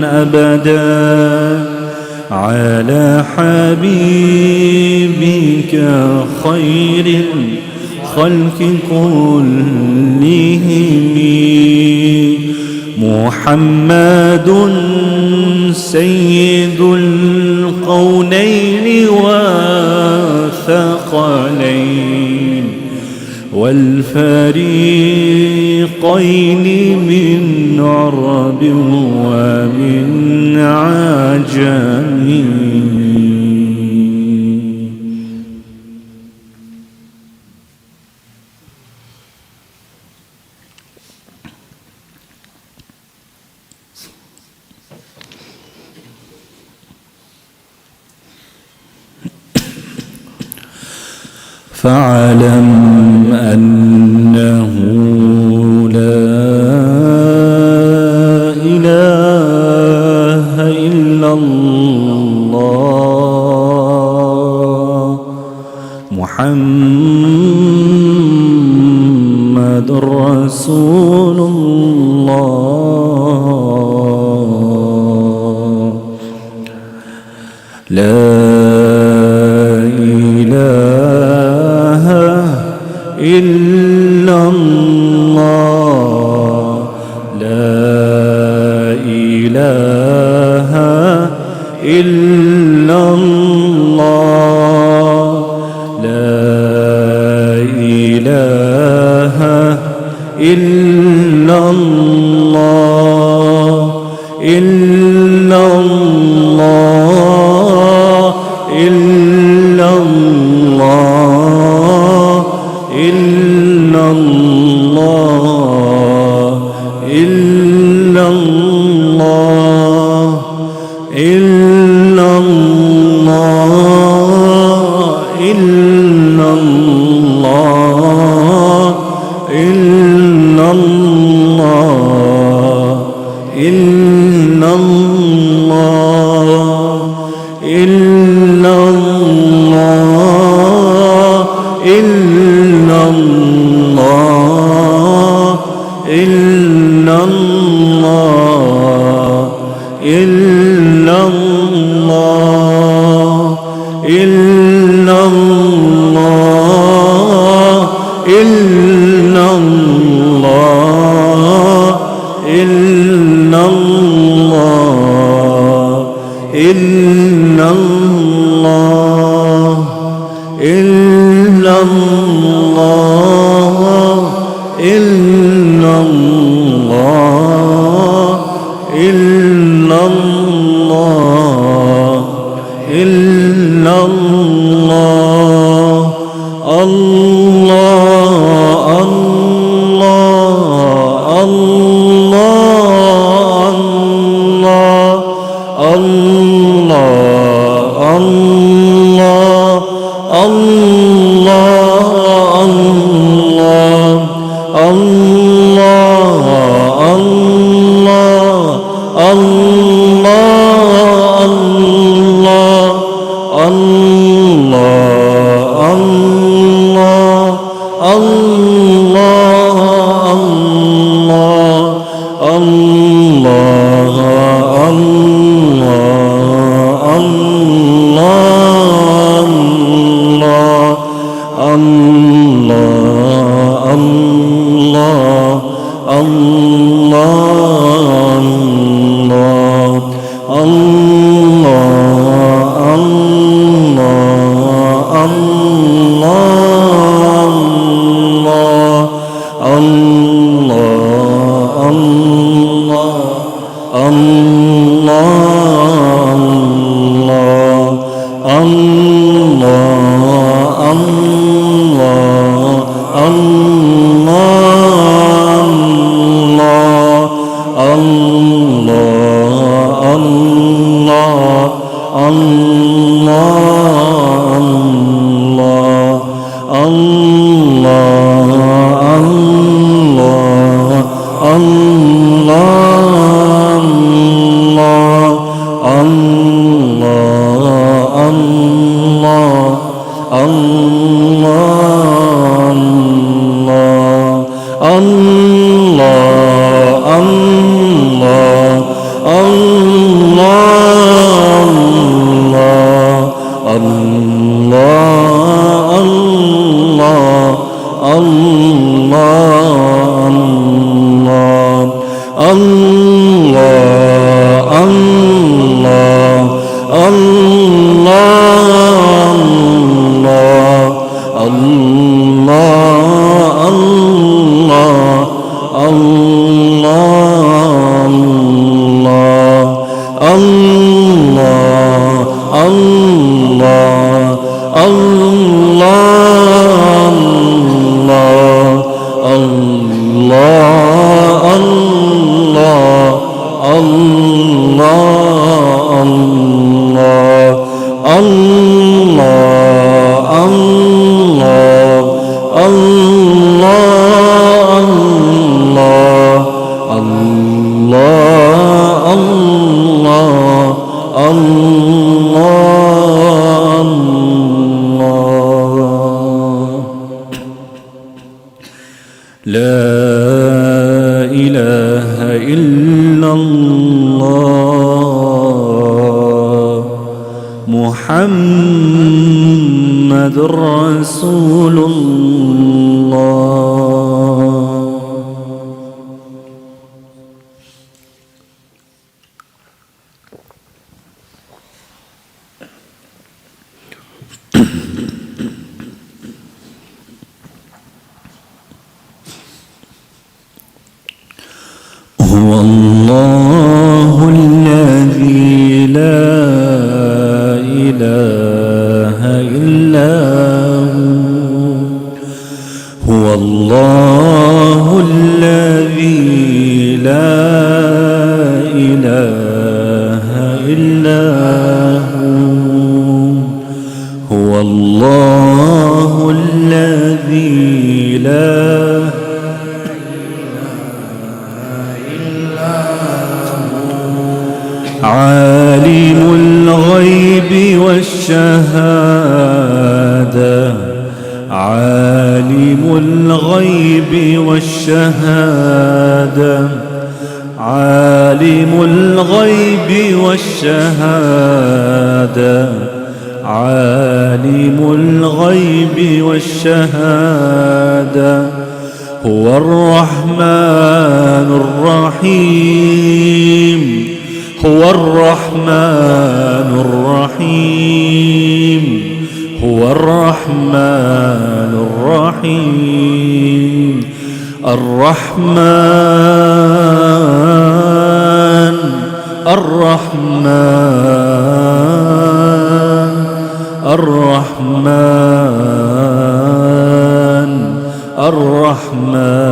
B: أبدا على حبيبك خير الخلق كلهم محمد سيد القولين والثقلين والفريقين من عرب ومن عجم فاعلم أنه لا إله إلا الله محمد رسول الله لا إلا الله لا إله إلا الله لا إله إلا الله إلا الله إلا الله إلا الله إلا الله إلا الله إلا الله إلا الله إلا الله إلا الله إلا الله إلا الله إلا الله إلا الله إلا الله إلا الله إلا الله إلا الله إلا الله الله محمد رسول الله. هو الله الذي لا إله إلا هو الله الذي لا إله إلا هو الله الذي لا عالم الغيب والشهادة عالم الغيب والشهادة عالم الغيب والشهادة عالم الغيب والشهادة هو الرحمن الرحيم هو الرحمن الرحيم هو الرحمن الرحيم الرحمن الرحمن الرحمن الرحمن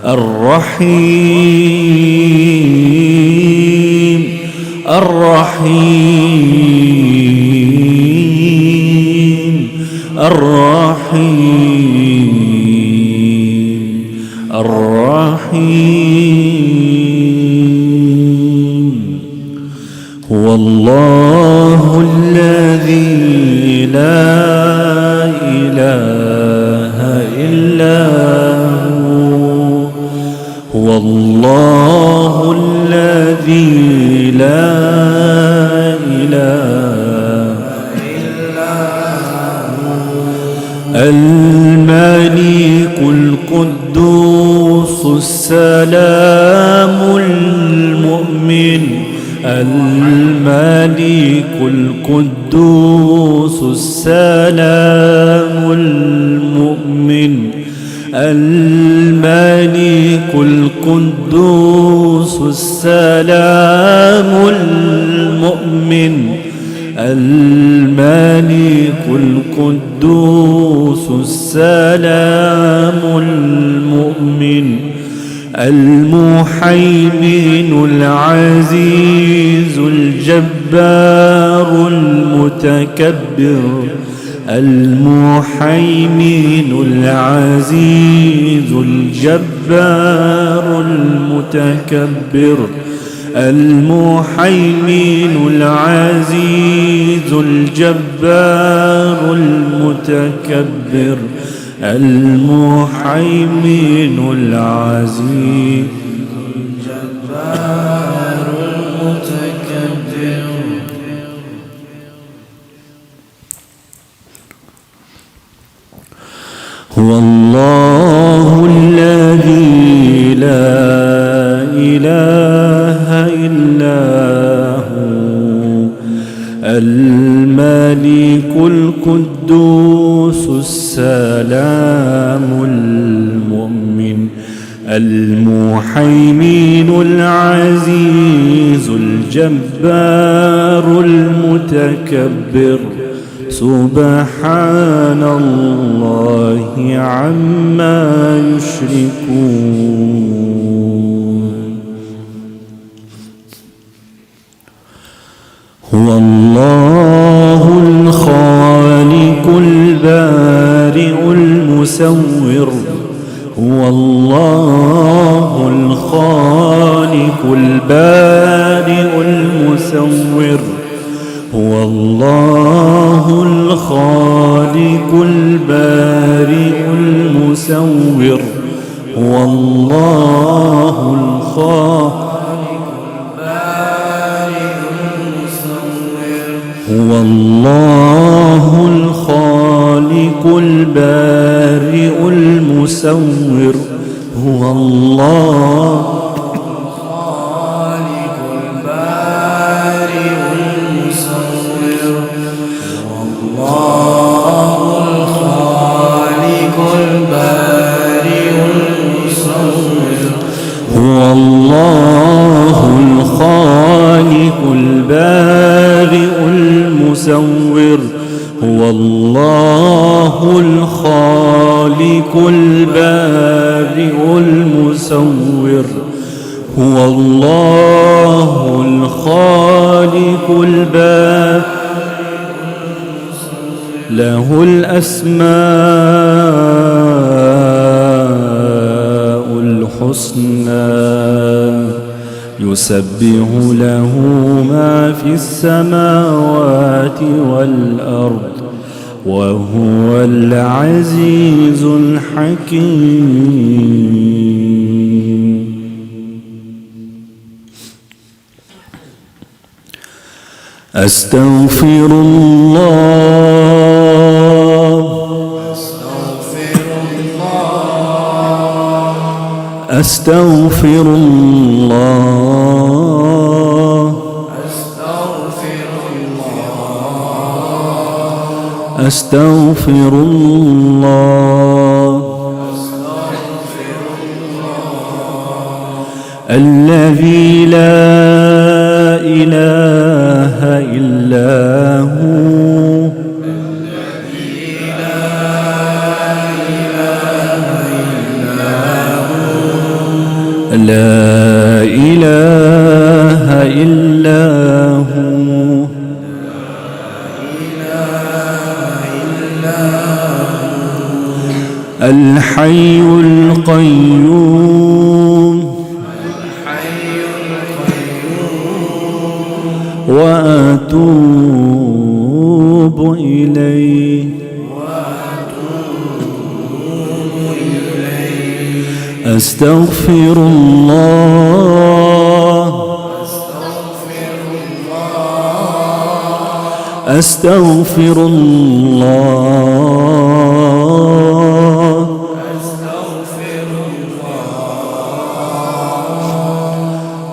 B: الرحيم الرحيم الرحيم الرحيم هو الله الذي لا إله إلا هو هو الله الذي لا إله إلا هو الملك القدوس السلام المؤمن الملك القدوس السلام المؤمن الملك القدوس السلام المؤمن الملك القدوس السلام المؤمن المهيمن العزيز الجبار المتكبر المهيمن العزيز الجبار المتكبر المهيمن العزيز الجبار المتكبر المهيمن العزيز الجبار المتكبر هو الله الذي لا إله إلا هو الملك القدوس السلام المؤمن المهيمن العزيز الجبار المتكبر سبحان الله عما يشركون هو الله الخالق البارئ المصور هو الله الخالق البارئ المصور هو الله الخالق البارئ المصور هو الله الخالق البارئ المصور هو الله الخالق البارئ المصور هو الله هو الله الخالق البارئ المصور هو الله الخالق البارئ له الأسماء الحسنى يسبح له ما في السماوات والأرض وهو العزيز الحكيم أستغفر الله أستغفر الله أستغفر الله الذي لا إله إلا هو لا إله إلا هو الحي القيوم وأتوب إليه أستغفر الله أستغفر الله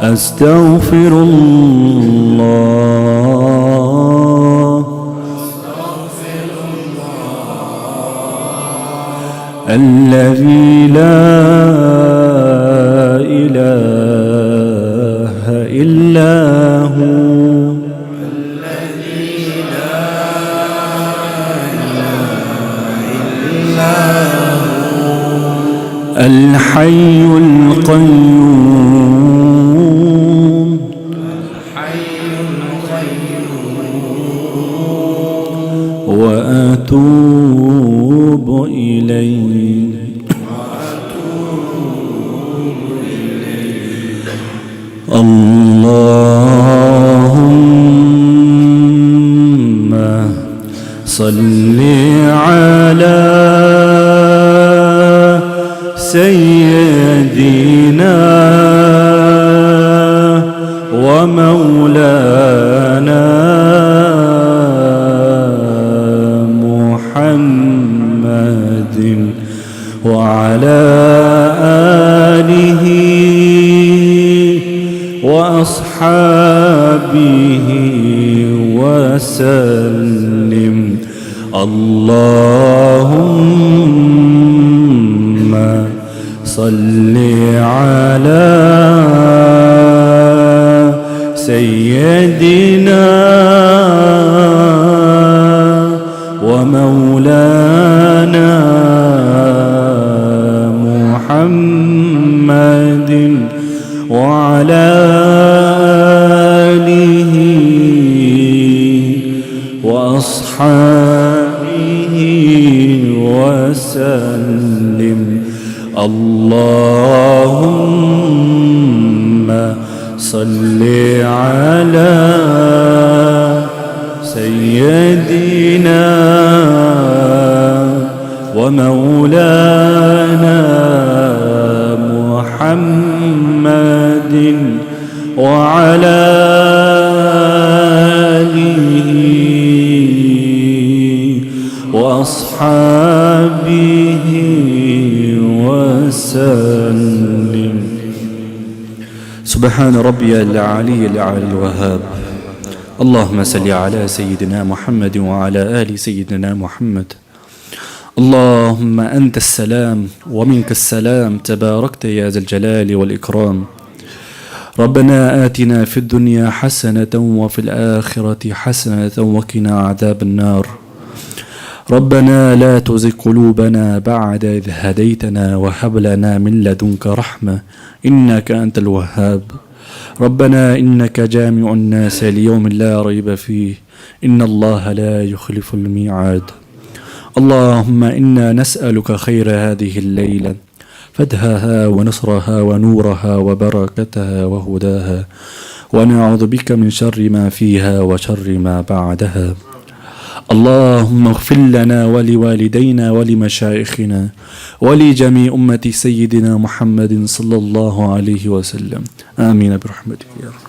B: أستغفر الله الذي لا إله إلا هو الحي القيوم وأتوب إليه اللهم صل على سيدنا ومولانا محمد وعلى آله وأصحابه وسلم اللهم صل على سيدنا ومولانا محمد وعلى آله وأصحابه وسلم اللهم صل على سيدنا ومولانا محمد وعلى آله وأصحابه وسلم سبحان ربي العلي الأعلى الوهاب اللهم صل على سيدنا محمد وعلى آل سيدنا محمد اللهم أنت السلام ومنك السلام تباركت يا ذا الجلال والإكرام ربنا آتنا في الدنيا حسنة وفي الآخرة حسنة وقنا عذاب النار ربنا لا تزغ قلوبنا بعد إذ هديتنا وهب لنا من لدنك رحمة إنك أنت الوهاب ربنا إنك جامع الناس ليوم لا ريب فيه إن الله لا يخلف الميعاد اللهم إنا نسألك خير هذه الليلة فتحها ونصرها ونورها وبركتها وهداها ونعوذ بك من شر ما فيها وشر ما بعدها اللهم اغفر لنا ولوالدينا ولمشايخنا ولجميع أمة سيدنا محمد صلى الله عليه وسلم آمين برحمتك يا رب